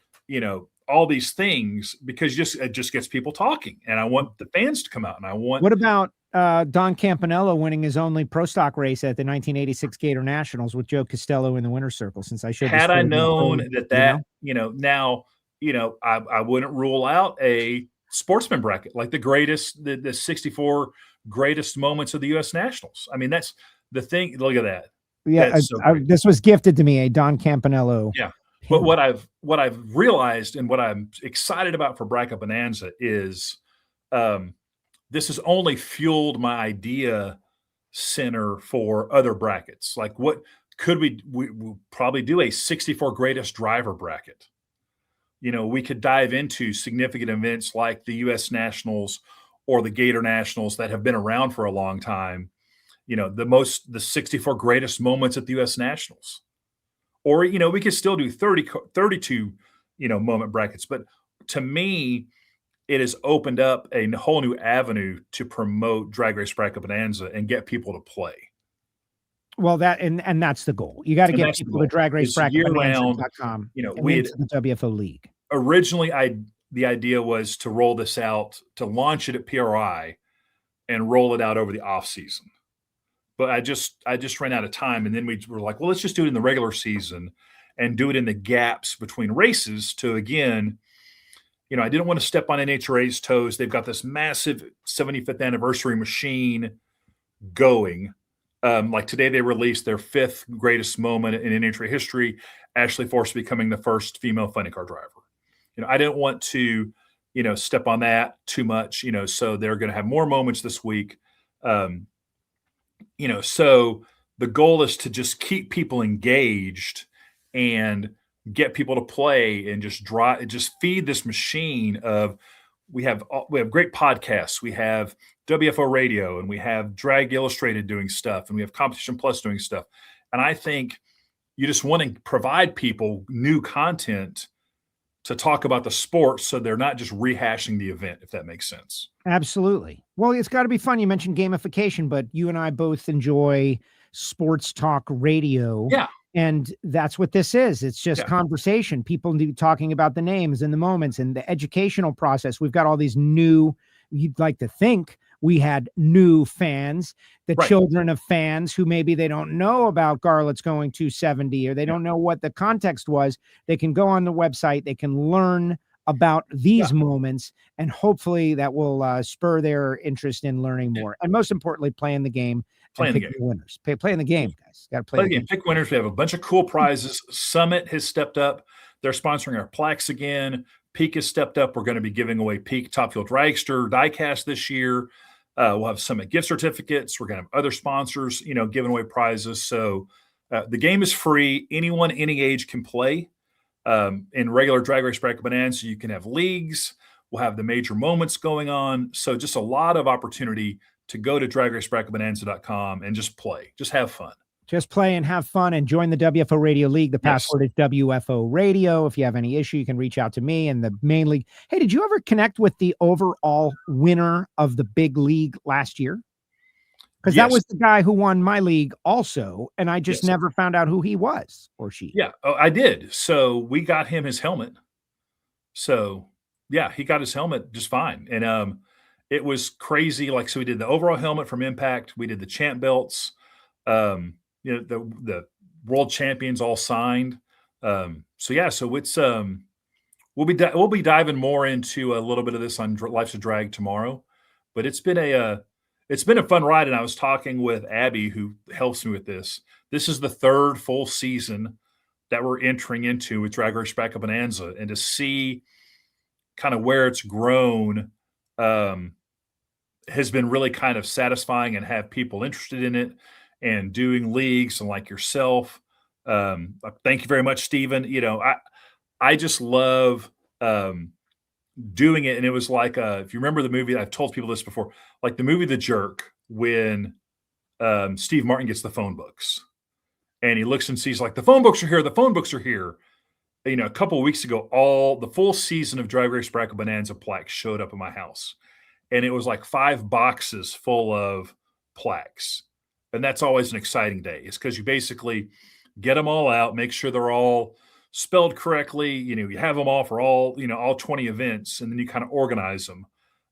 all these things because it just gets people talking. And I want the fans to come out and I want. What about Don Campanello winning his only pro stock race at the 1986 Gator Nationals with Joe Castello in the winner's circle? Since I showed, had I known now, I wouldn't rule out a sportsman bracket like the 64 greatest moments of the U.S. Nationals. I mean, that's the thing. Look at that. Yeah, this was gifted to me, a Don Campanello. Yeah, but what I've realized and what I'm excited about for Bracket Bonanza is. this has only fueled my idea center for other brackets. Like, what could we'll probably do a 64 greatest driver bracket. We could dive into significant events like the U.S. Nationals or the Gatornationals that have been around for a long time. The 64 greatest moments at the U.S. Nationals. Or, we could still do 32, moment brackets. But to me, it has opened up a whole new avenue to promote Drag Race Bracket Bonanza and get people to play. Well, and that's the goal. You got to get people to dragracebracketbonanza.com into the WFO League. Originally, the idea was to roll this out, to launch it at PRI and roll it out over the off season. But I just ran out of time. And then we were like, well, let's just do it in the regular season and do it in the gaps between races to, again, I didn't want to step on NHRA's toes. They've got this massive 75th anniversary machine going. Like today, they released their 5th greatest moment in NHRA history, Ashley Force becoming the first female funny car driver. I didn't want to, step on that too much, so they're going to have more moments this week. So the goal is to just keep people engaged and get people to play and just feed this machine of, we have great podcasts. We have WFO Radio, and we have Drag Illustrated doing stuff, and we have Competition Plus doing stuff. And I think you just want to provide people new content to talk about the sport, so they're not just rehashing the event, if that makes sense. Absolutely. Well, it's got to be fun. You mentioned gamification, but you and I both enjoy sports talk radio. Yeah. And that's what this is. It's just conversation. People talking about the names and the moments and the educational process. We've got all these new, you'd like to think we had new fans, the children of fans who maybe they don't know about Garlett's going 270, or they don't know what the context was. They can go on the website. They can learn about these moments, and hopefully that will spur their interest in learning more. And most importantly, playing the game. Playing the game. Winners. Playing the game, guys. Got to play the game. Pick winners. We have a bunch of cool prizes. Summit has stepped up. They're sponsoring our plaques again. Peak has stepped up. We're going to be giving away Peak Top Fuel Dragster diecast this year. We'll have Summit gift certificates. We're going to have other sponsors, giving away prizes. So the game is free. Anyone, any age can play. In regular Drag Race Bracket Bonanza, you can have leagues. We'll have the major moments going on. So just a lot of opportunity to go to dragracebracketbonanza.com and just play. Just have fun. Just play and have fun and join the WFO Radio League. The password is WFO Radio. If you have any issue, you can reach out to me and the main league. Hey, did you ever connect with the overall winner of the big league last year? Because that was the guy who won my league also, and I just never found out who he was or she. Yeah, I did. So we got him his helmet. So, he got his helmet just fine. And it was crazy. So we did the overall helmet from Impact. We did the champ belts. The world champions all signed. So it's we'll be diving more into a little bit of this on Life's a Drag tomorrow. But it's been a fun ride, and I was talking with Abby, who helps me with this. This is the 3rd full season that we're entering into with Drag Race Bracket Bonanza, and to see kind of where it's grown has been really kind of satisfying, and have people interested in it and doing leagues and like yourself. Thank you very much, Stephen. I just love doing it. And it was like, if you remember the movie, I've told people this before, like the movie The Jerk, when Steve Martin gets the phone books and he looks and sees like, the phone books are here. The phone books are here. A couple of weeks ago, all the full season of Drag Race Bracket Bonanza plaques showed up in my house. And it was like 5 boxes full of plaques. And that's always an exciting day. It's because you basically get them all out, make sure they're all spelled correctly. You have them all for all 20 events, and then you kind of organize them.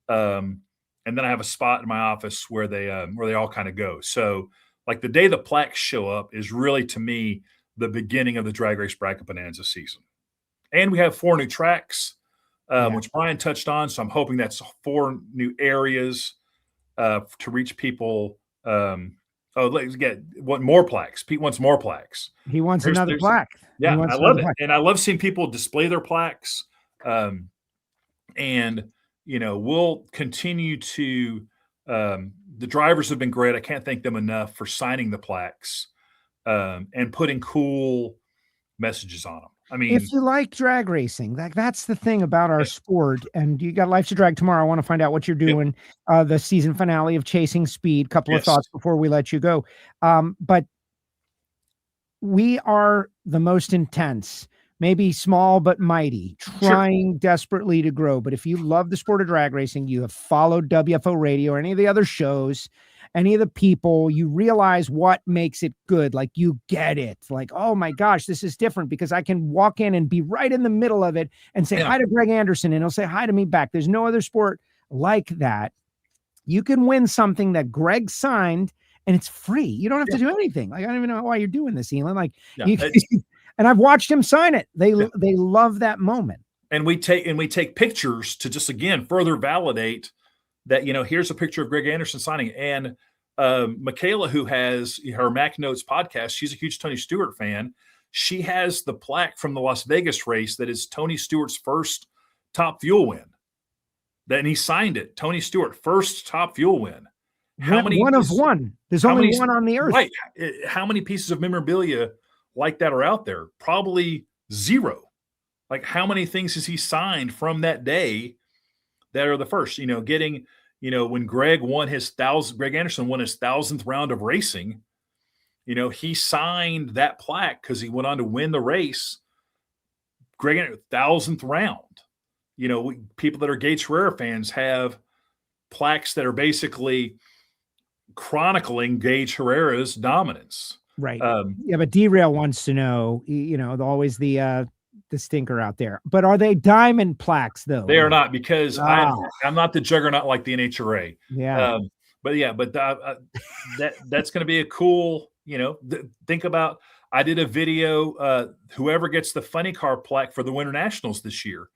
And then I have a spot in my office where they all kind of go. So like the day the plaques show up is really, to me, the beginning of the Drag Race Bracket Bonanza season. And we have 4 new tracks, which Brian touched on. So I'm hoping that's 4 new areas to reach people. Let's get more plaques. Pete wants more plaques. He wants another plaque. Yeah, I love it. And I love seeing people display their plaques. And, we'll continue to. The drivers have been great. I can't thank them enough for signing the plaques and putting cool messages on them. I mean, if you like drag racing, that's the thing about our sport. And you got Life's a Drag tomorrow. I want to find out what you're doing. The season finale of Chasing Speed. Couple of thoughts before we let you go. But we are the most intense, maybe small but mighty, trying desperately to grow. But if you love the sport of drag racing, you have followed WFO Radio or any of the other shows, any of the people, you realize what makes it good. Like, you get it. Like, oh my gosh, this is different because I can walk in and be right in the middle of it and say hi to Greg Anderson, and he'll say hi to me back. There's no other sport like that. You can win something that Greg signed and it's free. You don't have to do anything. Like, I don't even know why you're doing this, Elon. Like, and I've watched him sign it. They love that moment. And we take pictures to just, again, further validate that, here's a picture of Greg Anderson signing. And Michaela, who has her Mac Notes podcast, she's a huge Tony Stewart fan. She has the plaque from the Las Vegas race that is Tony Stewart's first Top Fuel win. Then he signed it. Tony Stewart, first Top Fuel win. How many? One of one. There's only one on the earth. Right. How many pieces of memorabilia like that are out there? Probably zero. Like, how many things has he signed from that day that are the first? Getting, when Greg Anderson won his 1,000th round of racing, he signed that plaque because he went on to win the race. Greg Anderson, 1,000th round. People that are Gates Herrera fans have plaques that are basically chronicling Gage Herrera's dominance. Right. But Derail wants to know, always the stinker out there. But are they diamond plaques though? They are not, because I'm not the juggernaut like the NHRA. Yeah. That's going to be a cool, think about, I did a video, whoever gets the funny car plaque for the Winter Nationals this year,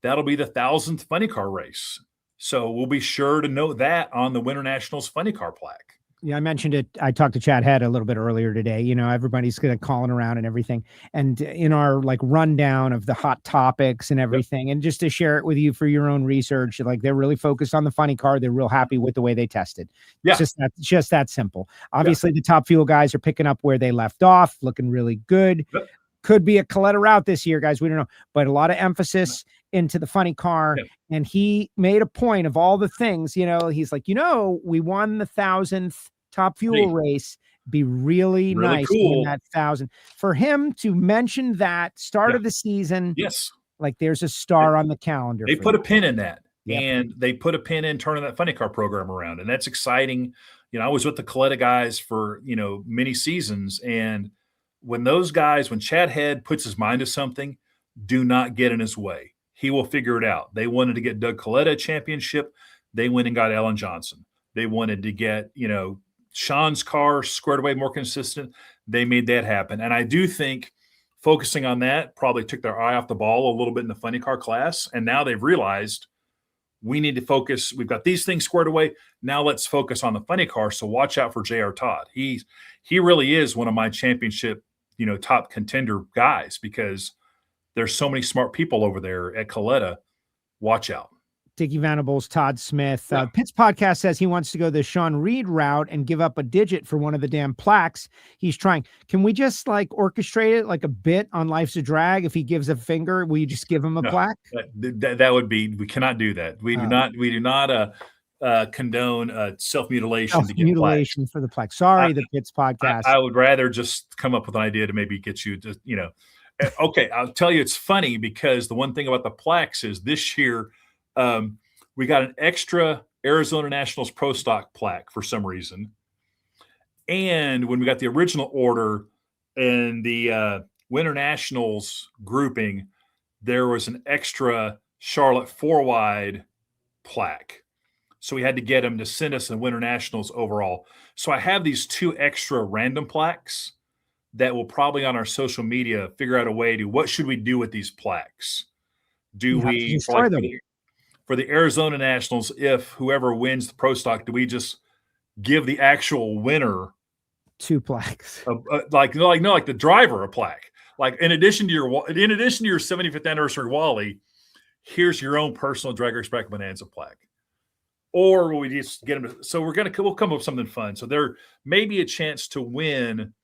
that'll be the 1,000th funny car race. So we'll be sure to note that on the Winter Nationals funny car plaque. Yeah, I mentioned it. I talked to Chad Head a little bit earlier today. Everybody's going to calling around and everything. And in our rundown of the hot topics and everything, and just to share it with you for your own research, they're really focused on the funny car. They're real happy with the way they tested. Yeah. It's just that simple. Obviously, the Top Fuel guys are picking up where they left off, looking really good. Yep. Could be a Coletta route this year, guys. We don't know. But a lot of emphasis into the funny car. Yep. And he made a point of all the things, he's like, we won the 1,000th Top Fuel race. Be really nice cool. To win that 1,000. For him to mention that start of the season. Yes. Like, there's a star on the calendar. They put a pin in that. Yep. And they put a pin in turning that funny car program around. And that's exciting. I was with the Coletta guys for, many seasons. And when Chad Head puts his mind to something, do not get in his way. He will figure it out. They wanted to get Doug Coletta a championship. They went and got Alan Johnson. They wanted to get, Sean's car squared away, more consistent. They made that happen. And I do think focusing on that probably took their eye off the ball a little bit in the funny car class. And now they've realized we need to focus. We've got these things squared away. Now let's focus on the funny car. So watch out for J.R. Todd. He really is one of my championship, top contender guys, because there's so many smart people over there at Coletta. Watch out. Dickie Venables, Todd Smith. Pitt's podcast says he wants to go the Sean Reed route and give up a digit for one of the damn plaques he's trying. Can we just orchestrate it like a bit on Life's a Drag? If he gives a finger, will you just give him a plaque? That would be, we cannot do that. We do not condone self-mutilation to get plaques. For the plaque. Sorry, the Pitt's podcast. I would rather just come up with an idea to maybe get you to, okay, I'll tell you, it's funny because the one thing about the plaques is this year, we got an extra Arizona Nationals Pro Stock plaque for some reason. And when we got the original order and the Winter Nationals grouping, there was an extra Charlotte 4-wide plaque. So we had to get them to send us a Winter Nationals overall. So I have these 2 extra random plaques that will probably on our social media figure out a way to, what should we do with these plaques? Do we destroy them? For the Arizona Nationals, if whoever wins the Pro Stock, do we just give the actual winner 2 plaques? Like the driver a plaque. Like in addition to your 75th anniversary Wally, here's your own personal Drag Race Bracket Bonanza plaque. Or will we just get them to, so we'll come up with something fun. So there may be a chance to win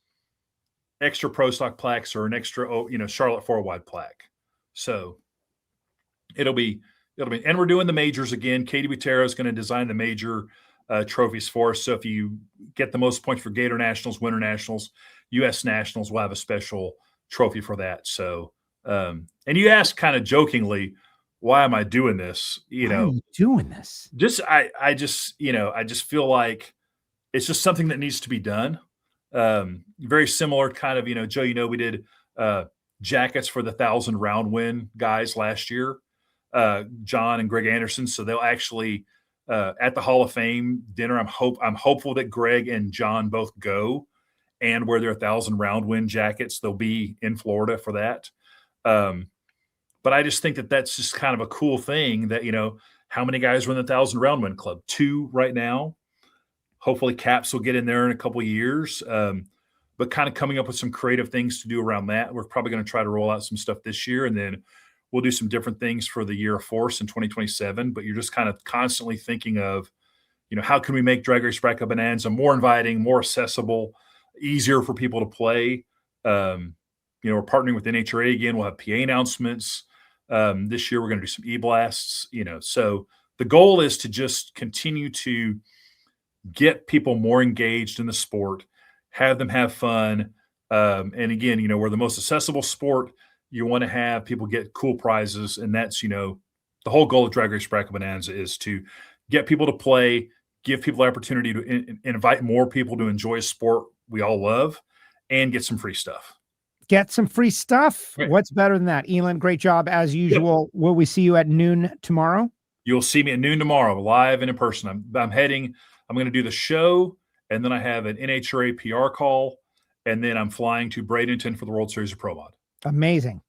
extra Pro Stock plaques or an extra, Charlotte 4-wide plaque. So it'll be, and we're doing the majors again. Katie Butera is going to design the major trophies for us. So if you get the most points for Gator Nationals, Winter Nationals, U.S. Nationals, we'll have a special trophy for that. So, and you asked kind of jokingly, why am I doing this? Why are you doing this? I just feel like it's just something that needs to be done. Very similar kind of, Joe, we did jackets for the 1,000 round win guys last year, John and Greg Anderson. So they'll actually at the Hall of Fame dinner. I'm hopeful that Greg and John both go and wear their 1,000 round win jackets. They'll be in Florida for that. But I just think that that's just kind of a cool thing that, how many guys are in the 1,000 round win club? 2 right now. Hopefully Caps will get in there in a couple of years. But kind of coming up with some creative things to do around that. We're probably going to try to roll out some stuff this year, and then we'll do some different things for the year of force in 2027. But you're just kind of constantly thinking of, how can we make Drag Race Bracket Bonanza more inviting, more accessible, easier for people to play? We're partnering with NHRA again. We'll have PA announcements. This year we're going to do some e-blasts, so the goal is to just continue to get people more engaged in the sport, have them have fun. And again, we're the most accessible sport. You want to have people get cool prizes. And that's, the whole goal of Drag Race Bracket Bonanza is to get people to play, give people the opportunity to invite more people to enjoy a sport we all love, and get some free stuff. Get some free stuff. Right. What's better than that? Elon, great job as usual. Yep. Will we see you at noon tomorrow? You'll see me at noon tomorrow, live and in person. I'm going to do the show, and then I have an NHRA PR call, and then I'm flying to Bradenton for the World Series of Pro Mod. Amazing.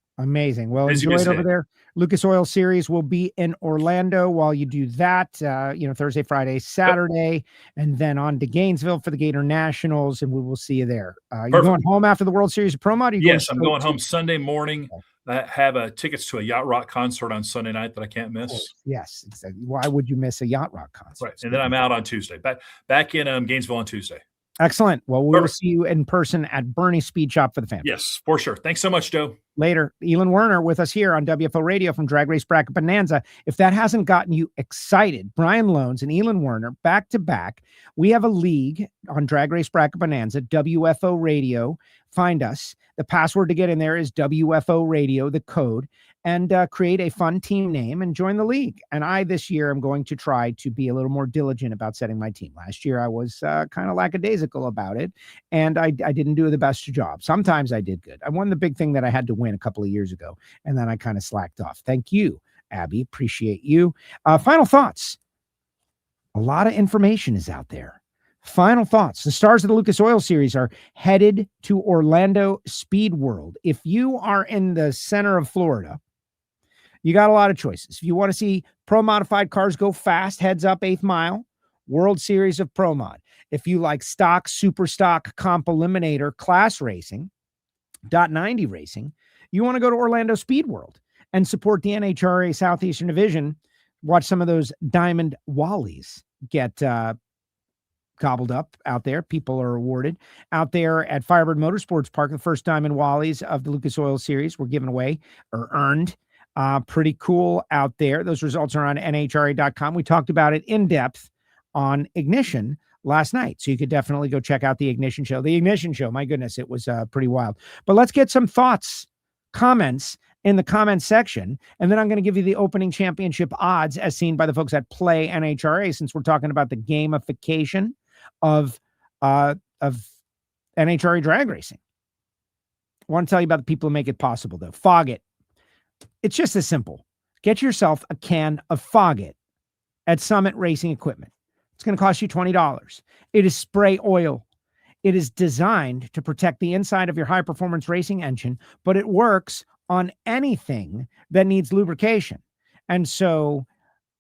Well, enjoy it over there. Lucas Oil Series will be in Orlando while you do that, Thursday, Friday, Saturday, and then on to Gainesville for the Gatornationals, and we will see you there. You're going home after the World Series of Pro Mod? Yes, I'm going home Sunday morning. I have tickets to a Yacht Rock concert on Sunday night that I can't miss. Yes. Exactly. Why would you miss a Yacht Rock concert? Right. And then I'm out on Tuesday. Back in Gainesville on Tuesday. Excellent. Well, we will see you in person at Bernie's Speed Shop for the family. Yes, for sure. Thanks so much, Joe. Later. Elon Werner with us here on WFO Radio from Drag Race Bracket Bonanza. If that hasn't gotten you excited, Brian Lohnes and Elon Werner back to back. We have a league on Drag Race Bracket Bonanza, WFO Radio. Find us. The password to get in there is WFO Radio, the code, and create a fun team name and join the league. And I, this year, am going to try to be a little more diligent about setting my team. Last year, I was kind of lackadaisical about it, and I didn't do the best job. Sometimes I did good. I won the big thing that I had to win a couple of years ago, and then I kind of slacked off. Thank you, Abby. Appreciate you. Final thoughts. A lot of information is out there. Final thoughts. The stars of the Lucas Oil Series are headed to Orlando Speed World. If you are in the center of Florida, you got a lot of choices. If you want to see pro modified cars go fast, heads up 8th mile, World Series of Pro Mod. If you like stock, super stock, comp eliminator, class racing, .90 racing, you want to go to Orlando Speed World and support the NHRA Southeastern Division. Watch some of those diamond Wallies get gobbled up out there. People are awarded out there at Firebird Motorsports Park. The first diamond Wallies of the Lucas Oil Series were given away or earned. Pretty cool out there. Those results are on NHRA.com. We talked about it in depth on Ignition last night, so you could definitely go check out the Ignition show. The Ignition show, my goodness, it was pretty wild. But let's get some thoughts, comments in the comments section, and then I'm going to give you the opening championship odds as seen by the folks at Play NHRA, since we're talking about the gamification of NHRA drag racing. I want to tell you about the people who make it possible, though. Foggit. It's just as simple. Get yourself a can of Foggit at Summit Racing Equipment. It's going to cost you $20. It is spray oil. It is designed to protect the inside of your high-performance racing engine, but it works on anything that needs lubrication. And so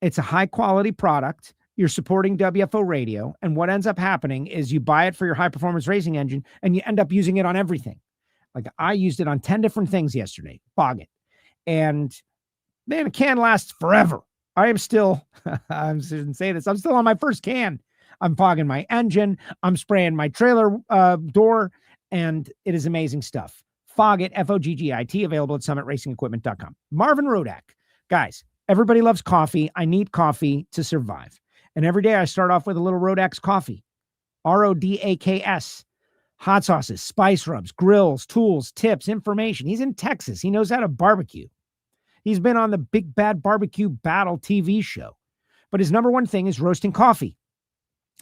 it's a high-quality product. You're supporting WFO Radio, and what ends up happening is you buy it for your high-performance racing engine, and you end up using it on everything. Like I used it on 10 different things yesterday, Foggit. And Man, a can lasts forever. I am still, I shouldn't say this, I'm still on my first can. I'm fogging my engine. I'm spraying my trailer door, and it is amazing stuff. Foggit, F-O-G-G-I-T, available at summit-racing-equipment.com. Marvin Rodak. Guys, everybody loves coffee. I need coffee to survive. And every day I start off with a little Rodak's coffee. R-O-D-A-K-S. Hot sauces, spice rubs, grills, tools, tips, information. He's in Texas. He knows how to barbecue. He's been on the Big Bad Barbecue Battle TV show. But his number one thing is roasting coffee.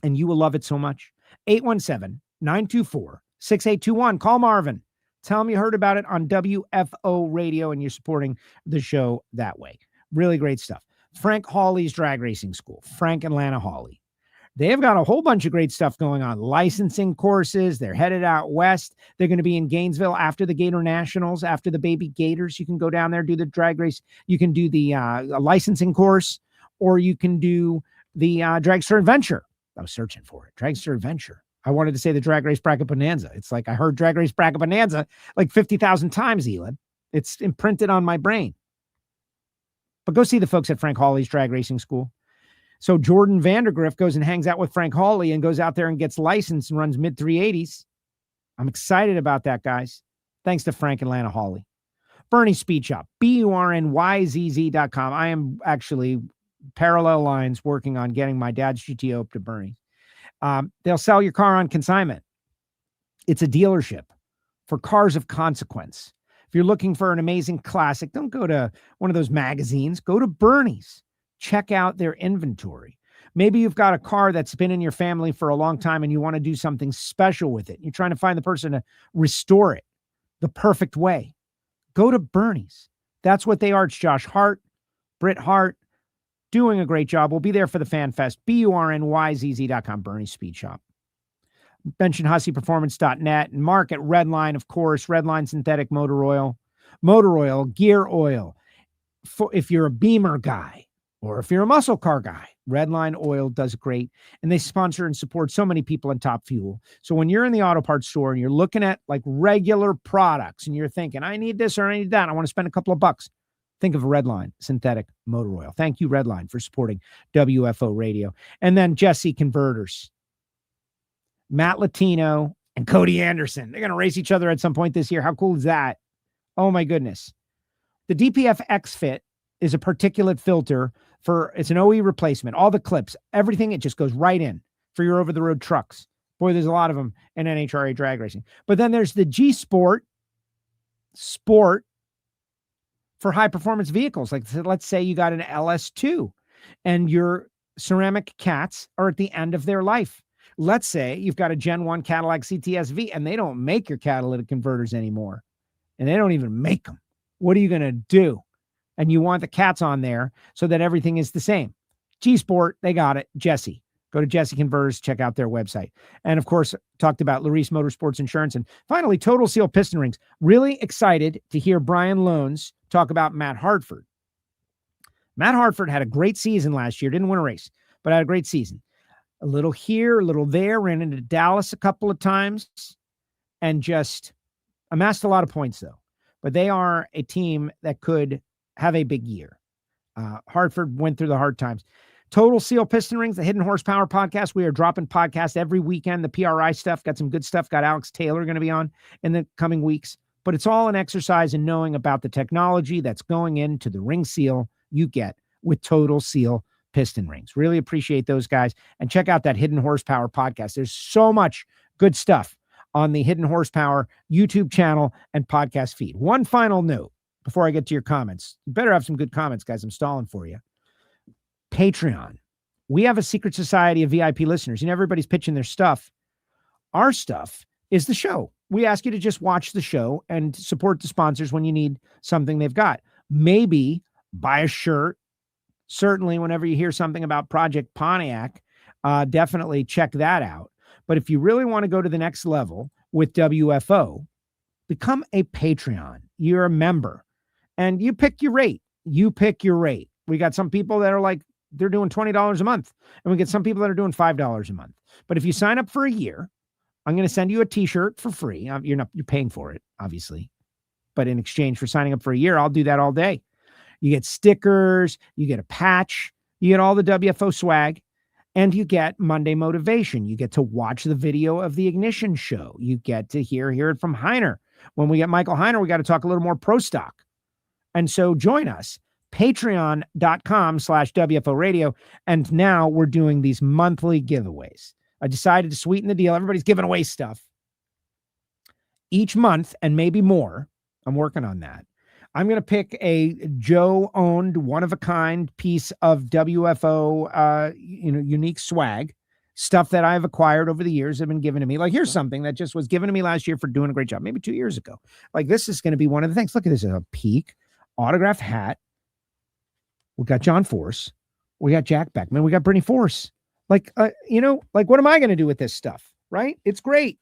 And you will love it so much. 817-924-6821. Call Marvin. Tell him you heard about it on WFO Radio and you're supporting the show that way. Really great stuff. Frank Hawley's Drag Racing School. Frank and Lana Hawley. They have got a whole bunch of great stuff going on. Licensing courses. They're headed out west. They're going to be in Gainesville after the Gatornationals, after the Baby Gators. You can go down there, do the drag race. You can do the licensing course, or you can do the Dragster Adventure. I was searching for it. Dragster Adventure. I wanted to say the Drag Race Bracket Bonanza. It's like I heard Drag Race Bracket Bonanza like 50,000 times, Elon. It's imprinted on my brain. But go see the folks at Frank Hawley's Drag Racing School. So Jordan Vandergriff goes and hangs out with Frank Hawley and goes out there and gets licensed and runs mid 380s. I'm excited about that, guys. Thanks to Frank and Lana Hawley. Bernie's Speed Shop, BURNYZZ.com. I am actually parallel lines working on getting my dad's GTO up to Bernie. They'll sell your car on consignment. It's a dealership for cars of consequence. If you're looking for an amazing classic, don't go to one of those magazines. Go to Bernie's. Check out their inventory. Maybe you've got a car that's been in your family for a long time and you want to do something special with it. You're trying to find the person to restore it the perfect way. Go to Bernie's. That's what they are. It's Josh Hart, Britt Hart, doing a great job. We'll be there for the Fan Fest. BURNYZZ.com, Bernie's Speed Shop. Mention HusseyPerformance.net and Mark at Redline, of course. Redline Synthetic Motor Oil, Gear Oil. If you're a Beamer guy, or if you're a muscle car guy, Redline Oil does great. And they sponsor and support so many people in Top Fuel. So when you're in the auto parts store and you're looking at like regular products and you're thinking, I need this or I need that, I want to spend a couple of bucks, think of Redline Synthetic Motor Oil. Thank you, Redline, for supporting WFO Radio. And then Jesse Converters. Matt Latino and Cody Anderson. They're going to race each other at some point this year. How cool is that? Oh, my goodness. The DPF X-Fit is a particulate filter it's an OE replacement. All the clips, everything, it just goes right in for your over-the-road trucks. Boy, there's a lot of them in NHRA Drag Racing. But then there's the G Sport for high-performance vehicles. Like, let's say you got an LS2 and your ceramic cats are at the end of their life. Let's say you've got a Gen 1 Cadillac CTS-V and they don't make your catalytic converters anymore. And they don't even make them. What are you going to do? And you want the cats on there so that everything is the same. G-Sport, they got it. Jesse. Go to Jesse Converters, check out their website. And of course, talked about Larice Motorsports Insurance. And finally, Total Seal Piston Rings. Really excited to hear Brian Lohnes talk about Matt Hartford. Matt Hartford had a great season last year. Didn't win a race, but had a great season. A little here, a little there. Ran into Dallas a couple of times and just amassed a lot of points, though. But they are a team that could have a big year. Hartford went through the hard times. Total Seal Piston Rings, the Hidden Horsepower podcast. We are dropping podcasts every weekend. The PRI stuff, got some good stuff. Got Alex Taylor going to be on in the coming weeks. But it's all an exercise in knowing about the technology that's going into the ring seal you get with Total Seal Piston Rings. Really appreciate those guys. And check out that Hidden Horsepower podcast. There's so much good stuff on the Hidden Horsepower YouTube channel and podcast feed. One final note before I get to your comments. You better have some good comments, guys. I'm stalling for you. Patreon. We have a secret society of VIP listeners. You know, everybody's pitching their stuff. Our stuff is the show. We ask you to just watch the show and support the sponsors when you need something they've got. Maybe buy a shirt. Certainly, whenever you hear something about Project Pontiac, definitely check that out. But if you really want to go to the next level with WFO, become a Patreon. You're a member. And you pick your rate. We got some people that are like, they're doing $20 a month. And we get some people that are doing $5 a month. But if you sign up for a year, I'm going to send you a t-shirt for free. You're paying for it, obviously. But in exchange for signing up for a year, I'll do that all day. You get stickers, you get a patch, you get all the WFO swag, and you get Monday motivation. You get to watch the video of the Ignition show. You get to hear it from Heiner. When we get Michael Heiner, we got to talk a little more pro stock. And so join us, patreon.com/WFO radio. And now we're doing these monthly giveaways. I decided to sweeten the deal. Everybody's giving away stuff each month and maybe more. I'm working on that. I'm going to pick a Joe-owned, one-of-a-kind piece of WFO, unique swag, stuff that I've acquired over the years have been given to me. Like, here's something that just was given to me last year for doing a great job, maybe 2 years ago. Like, this is going to be one of the things. Look at this, a peak autographed hat. We got John Force. We got Jack Beckman. We got Brittany Force. Like, what am I going to do with this stuff? Right? It's great.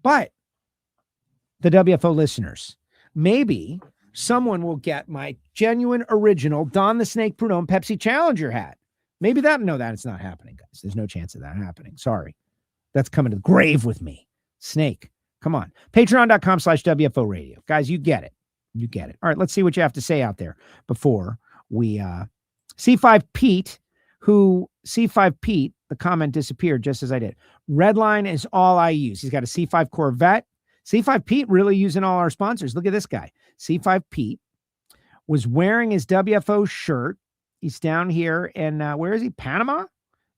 But the WFO listeners, maybe someone will get my genuine original Don the Snake Prudhomme Pepsi Challenger hat. Maybe it's not happening, guys. There's no chance of that happening. Sorry. That's coming to the grave with me. Snake. Come on. Patreon.com/WFO radio. Guys, you get it. You get it. All right, let's see what you have to say out there before we C5 Pete, the comment disappeared just as I did. Redline is all I use. He's got a C5 Corvette. C5 Pete really using all our sponsors. Look at this guy. C5 Pete was wearing his WFO shirt. He's down here in, where is he? Panama?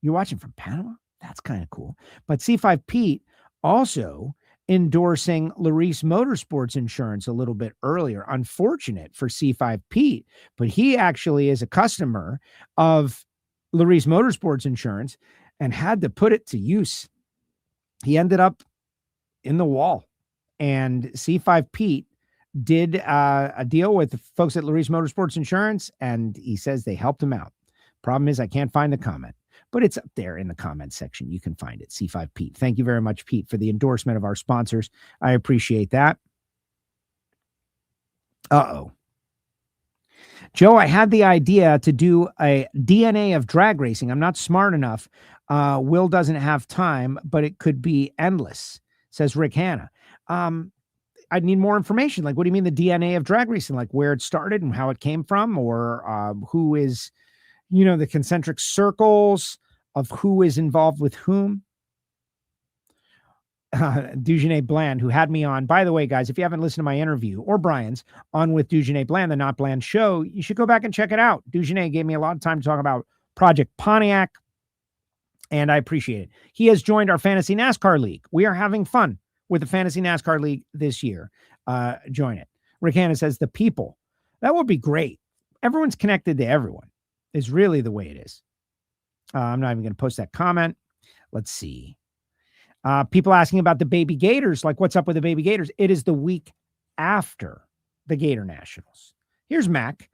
You're watching from Panama? That's kind of cool. But C5 Pete also endorsing Larice Motorsports Insurance a little bit earlier. Unfortunate for C5 Pete, but he actually is a customer of Larice Motorsports Insurance and had to put it to use. He ended up in the wall. And C5 Pete did a deal with the folks at Larice Motorsports Insurance, and he says they helped him out. Problem is, I can't find the comment, but it's up there in the comment section. You can find it. C5 Pete. Thank you very much, Pete, for the endorsement of our sponsors. I appreciate that. Joe, I had the idea to do a DNA of drag racing. I'm not smart enough. Will doesn't have time, but it could be endless, says Rick Hanna. I'd need more information. Like, what do you mean the DNA of drag racing? Like where it started and how it came from, or who is, the concentric circles of who is involved with whom. Dugenet Bland, who had me on. By the way, guys, if you haven't listened to my interview or Brian's on with Dugenet Bland, the Not Bland show, you should go back and check it out. Dugenet gave me a lot of time to talk about Project Pontiac, and I appreciate it. He has joined our Fantasy NASCAR League. We are having fun with the Fantasy NASCAR League this year. Join it. Rick Hanna says, the people. That would be great. Everyone's connected to everyone is really the way it is. I'm not even going to post that comment. Let's see. People asking about the Baby Gators, like what's up with the Baby Gators? It is the week after the Gator Nationals. Here's Mac.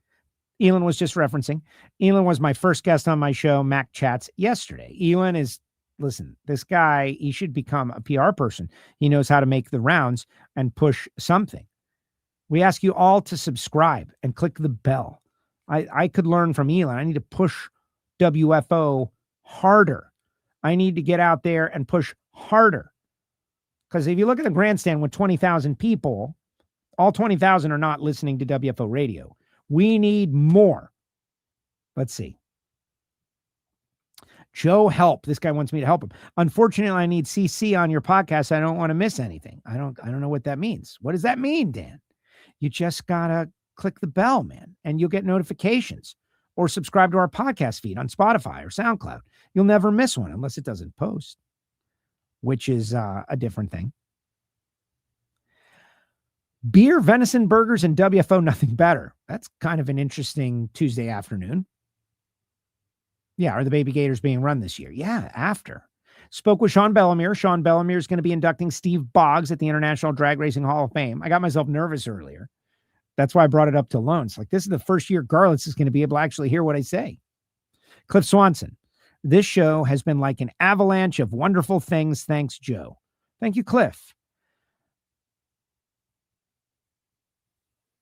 Elon was just referencing. Elon was my first guest on my show, Mac Chats, yesterday. Elon is, listen, this guy, he should become a PR person. He knows how to make the rounds and push something. We ask you all to subscribe and click the bell. I could learn from Elon. I need to push WFO harder. I need to get out there and push harder. Because if you look at the grandstand with 20,000 people, all 20,000 are not listening to WFO radio. We need more. Let's see. Joe, help. This guy wants me to help him. Unfortunately, I need CC on your podcast. I don't want to miss anything. I don't know what that means. What does that mean, Dan? You just gotta click the bell, man, and you'll get notifications, or subscribe to our podcast feed on Spotify or SoundCloud. You'll never miss one unless it doesn't post, which is a different thing. Beer, venison, burgers, and WFO, nothing better. That's kind of an interesting Tuesday afternoon. Yeah, are the Baby Gators being run this year? Yeah, after. Spoke with Sean Bellemere. Sean Bellemere is going to be inducting Steve Boggs at the International Drag Racing Hall of Fame. I got myself nervous earlier. That's why I brought it up to Lohnes. Like, this is the first year Garlitz is going to be able to actually hear what I say. Cliff Swanson. This show has been like an avalanche of wonderful things. Thanks, Joe. Thank you, Cliff.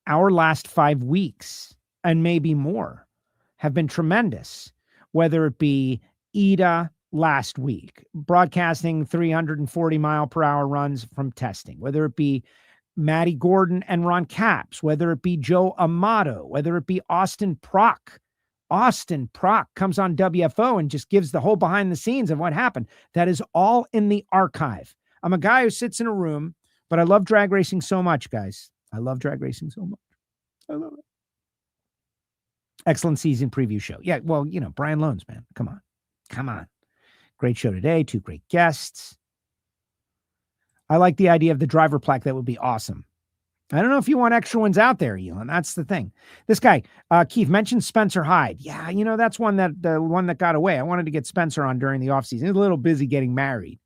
Our last 5 weeks, and maybe more, have been tremendous. Whether it be Ida last week, broadcasting 340 mile per hour runs from testing, whether it be Maddie Gordon and Ron Capps, whether it be Joe Amato, whether it be Austin Prock. Austin Prock comes on WFO and just gives the whole behind the scenes of what happened. That is all in the archive. I'm a guy who sits in a room, but I love drag racing so much, guys. I love drag racing so much. I love it. Excellent season preview show. Yeah, well, you know, Brian Lohnes, man. Come on. Come on. Great show today. 2 great guests. I like the idea of the driver plaque. That would be awesome. I don't know if you want extra ones out there, Elon. That's the thing. This guy, Keith, mentioned Spencer Hyde. Yeah, you know, that's the one that got away. I wanted to get Spencer on during the offseason. He's a little busy getting married.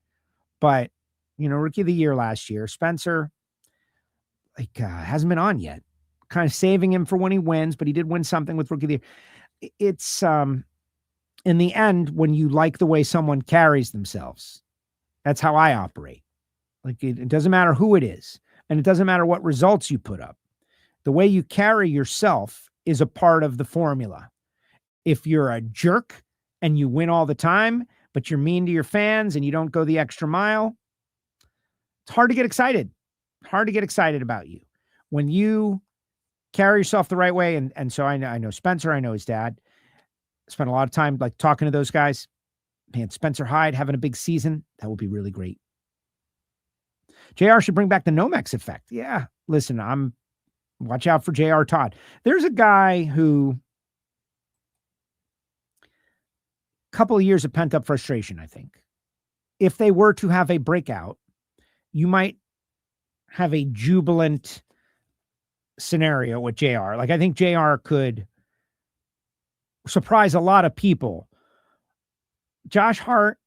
But, you know, Rookie of the Year last year. Spencer, hasn't been on yet. Kind of saving him for when he wins, but he did win something with Rookie of the Year. It's, in the end, when you like the way someone carries themselves, that's how I operate. Like, it doesn't matter who it is. And it doesn't matter what results you put up. The way you carry yourself is a part of the formula. If you're a jerk and you win all the time, but you're mean to your fans and you don't go the extra mile, it's hard to get excited. Hard to get excited about you. When you carry yourself the right way, and so I know Spencer, I know his dad. Spent a lot of time like talking to those guys. Man, Spencer Hyde having a big season, that would be really great. JR should bring back the Nomex effect. Yeah. Listen, watch out for JR Todd. There's a guy who, a couple of years of pent up frustration, I think. If they were to have a breakout, you might have a jubilant scenario with JR. Like, I think JR could surprise a lot of people. Josh Hart,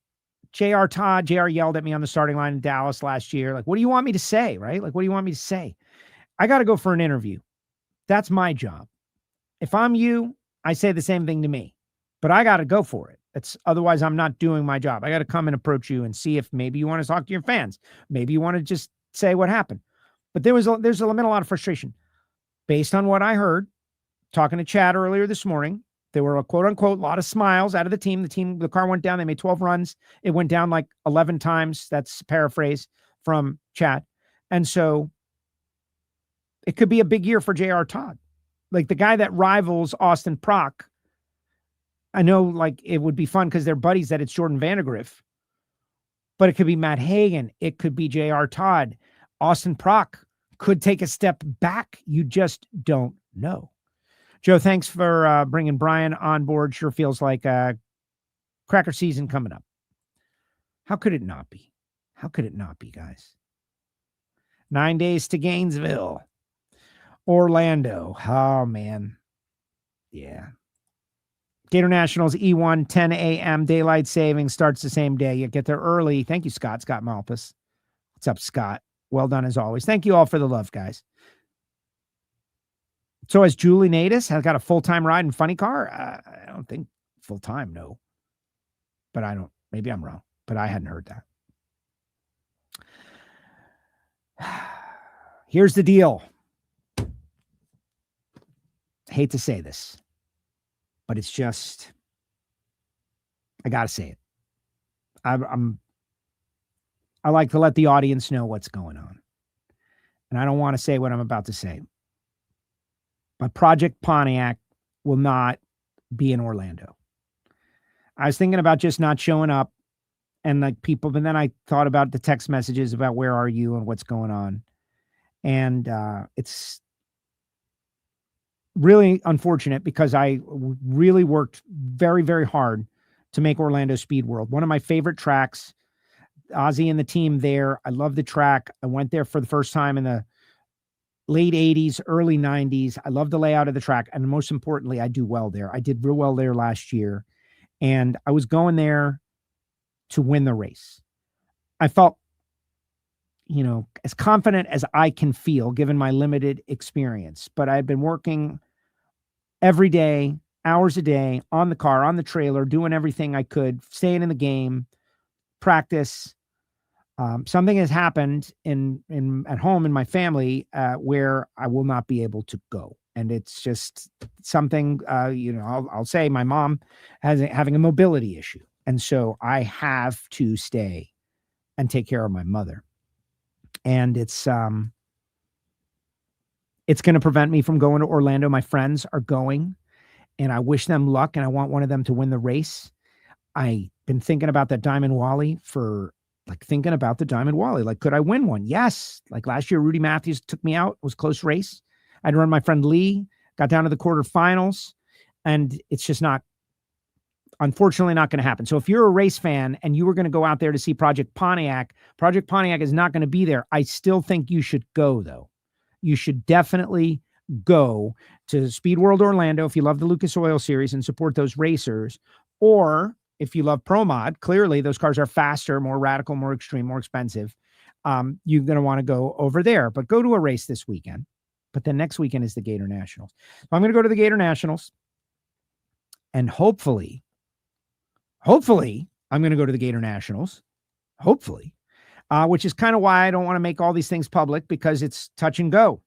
J.R. Todd, J.R. yelled at me on the starting line in Dallas last year. Like, what do you want me to say, right? Like, what do you want me to say? I got to go for an interview. That's my job. If I'm you, I say the same thing to me. But I got to go for it. Otherwise, I'm not doing my job. I got to come and approach you and see if maybe you want to talk to your fans. Maybe you want to just say what happened. But there's been a lot of frustration. Based on what I heard, talking to Chad earlier this morning, there were a quote-unquote lot of smiles out of the team. The car went down. They made 12 runs. It went down like 11 times. That's a paraphrase from Chad. And so it could be a big year for J.R. Todd. Like, the guy that rivals Austin Prock, I know, like, it would be fun because they're buddies that it's Jordan Vandergriff. But it could be Matt Hagan. It could be J.R. Todd. Austin Prock could take a step back. You just don't know. Joe, thanks for bringing Brian on board. Sure feels like cracker season coming up. How could it not be? How could it not be, guys? 9 days to Gainesville. Orlando. Oh, man. Yeah. Gatornationals E1, 10 a.m. Daylight savings starts the same day. You get there early. Thank you, Scott Malpas. What's up, Scott? Well done, as always. Thank you all for the love, guys. So has Julie Natus has got a full-time ride in Funny Car? I don't think full-time, no. But maybe I'm wrong, but I hadn't heard that. Here's the deal. I hate to say this, but it's just, I got to say it. I like to let the audience know what's going on. And I don't want to say what I'm about to say. But Project Pontiac will not be in Orlando. I was thinking about just not showing up and like people, but then I thought about the text messages about where are you and what's going on. And it's really unfortunate because I really worked very, very hard to make Orlando Speed World one of my favorite tracks. Ozzy and the team there. I love the track. I went there for the first time in the late 80s, early 90s. I love the layout of the track. And most importantly, I do well there. I did real well there last year. And I was going there to win the race. I felt, as confident as I can feel given my limited experience. But I've been working every day, hours a day, on the car, on the trailer, doing everything I could, staying in the game, practice. Something has happened at home in my family where I will not be able to go. And it's just something, I'll say my mom having a mobility issue. And so I have to stay and take care of my mother. And it's It's going to prevent me from going to Orlando. My friends are going, and I wish them luck, and I want one of them to win the race. I've been thinking about that Diamond Wally Like, could I win one? Yes. Like last year, Rudy Matthews took me out. It was a close race. I'd run my friend Lee, got down to the quarterfinals, and it's just unfortunately not going to happen. So if you're a race fan and you were going to go out there to see Project Pontiac is not going to be there. I still think you should go, though. You should definitely go to Speed World Orlando if you love the Lucas Oil Series and support those racers. Or if you love Pro Mod, clearly those cars are faster, more radical, more extreme, more expensive. You're going to want to go over there. But go to a race this weekend. But then next weekend is the Gator Nationals. So I'm going to go to the Gator Nationals. And hopefully, I'm going to go to the Gator Nationals. Hopefully. Which is kind of why I don't want to make all these things public, because it's touch and go.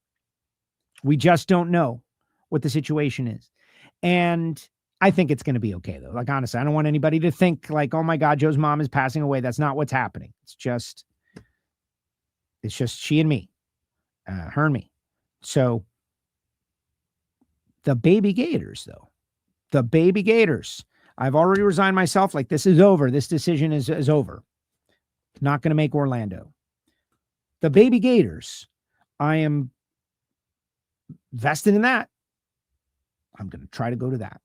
We just don't know what the situation is. And I think it's going to be okay, though. Like, honestly, I don't want anybody to think like, oh my God, Joe's mom is passing away. That's not what's happening. It's just she and me, her and me. So the baby Gators, though, I've already resigned myself. Like, this is over. This decision is over. Not going to make Orlando. The baby Gators, I am vested in that. I'm going to try to go to that.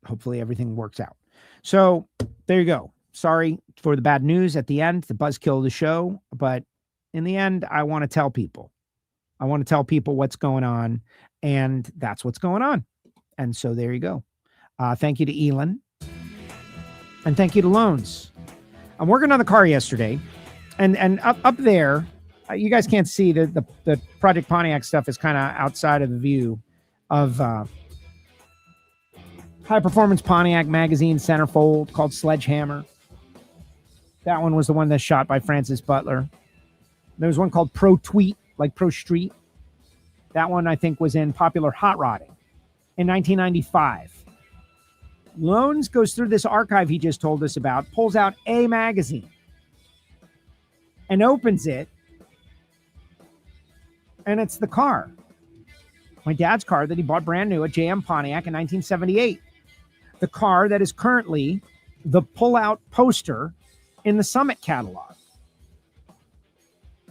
Hopefully everything works out. So there you go. Sorry for the bad news at the end, the buzzkill of the show. But in the end, I want to tell people. What's going on. And that's what's going on. And so there you go. Thank you to Elon. And thank you to Lohnes. I'm working on the car yesterday, and up there, you guys can't see the Project Pontiac stuff is kind of outside of the view of High Performance Pontiac magazine centerfold called Sledgehammer. That one was the one that's shot by Francis Butler. There was one called Pro Tweet, like Pro Street. That one I think was in Popular Hot Rodding in 1995. Lohnes goes through this archive he just told us about, pulls out a magazine and opens it, and it's the car. My dad's car that he bought brand new at JM Pontiac in 1978. The car that is currently the pull-out poster in the Summit catalog.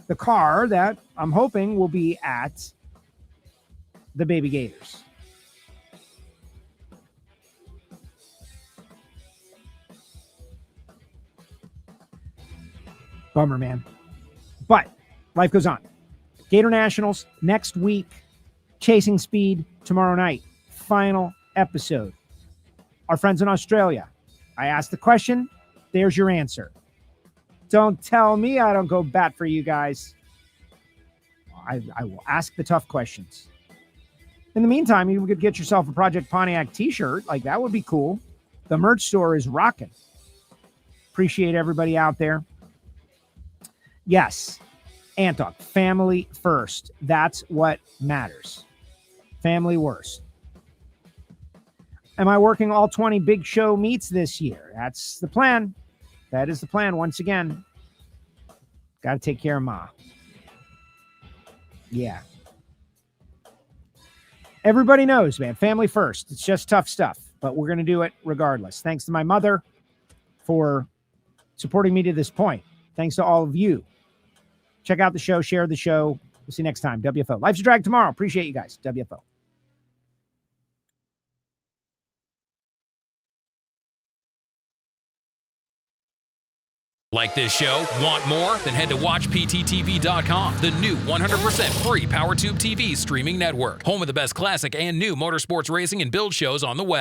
The car that I'm hoping will be at the Baby Gators. Bummer, man. But life goes on. Gator Nationals next week. Chasing Speed tomorrow night. Final episode. Our friends in Australia. I asked the question. There's your answer. Don't tell me I don't go bat for you guys. I will ask the tough questions. In the meantime, you could get yourself a Project Pontiac t-shirt. Like, that would be cool. The merch store is rocking. Appreciate everybody out there. Yes, Antron, family first. That's what matters. Family worst. Am I working all 20 big show meets this year? That's the plan. That is the plan. Once again, got to take care of Ma. Yeah. Everybody knows, man. Family first. It's just tough stuff, but we're going to do it regardless. Thanks to my mother for supporting me to this point. Thanks to all of you. Check out the show, share the show. We'll see you next time. WFO. Life's a Drag tomorrow. Appreciate you guys. WFO. Like this show? Want more? Then head to WatchPTTV.com, the new 100% free PowerTube TV streaming network. Home of the best classic and new motorsports racing and build shows on the web.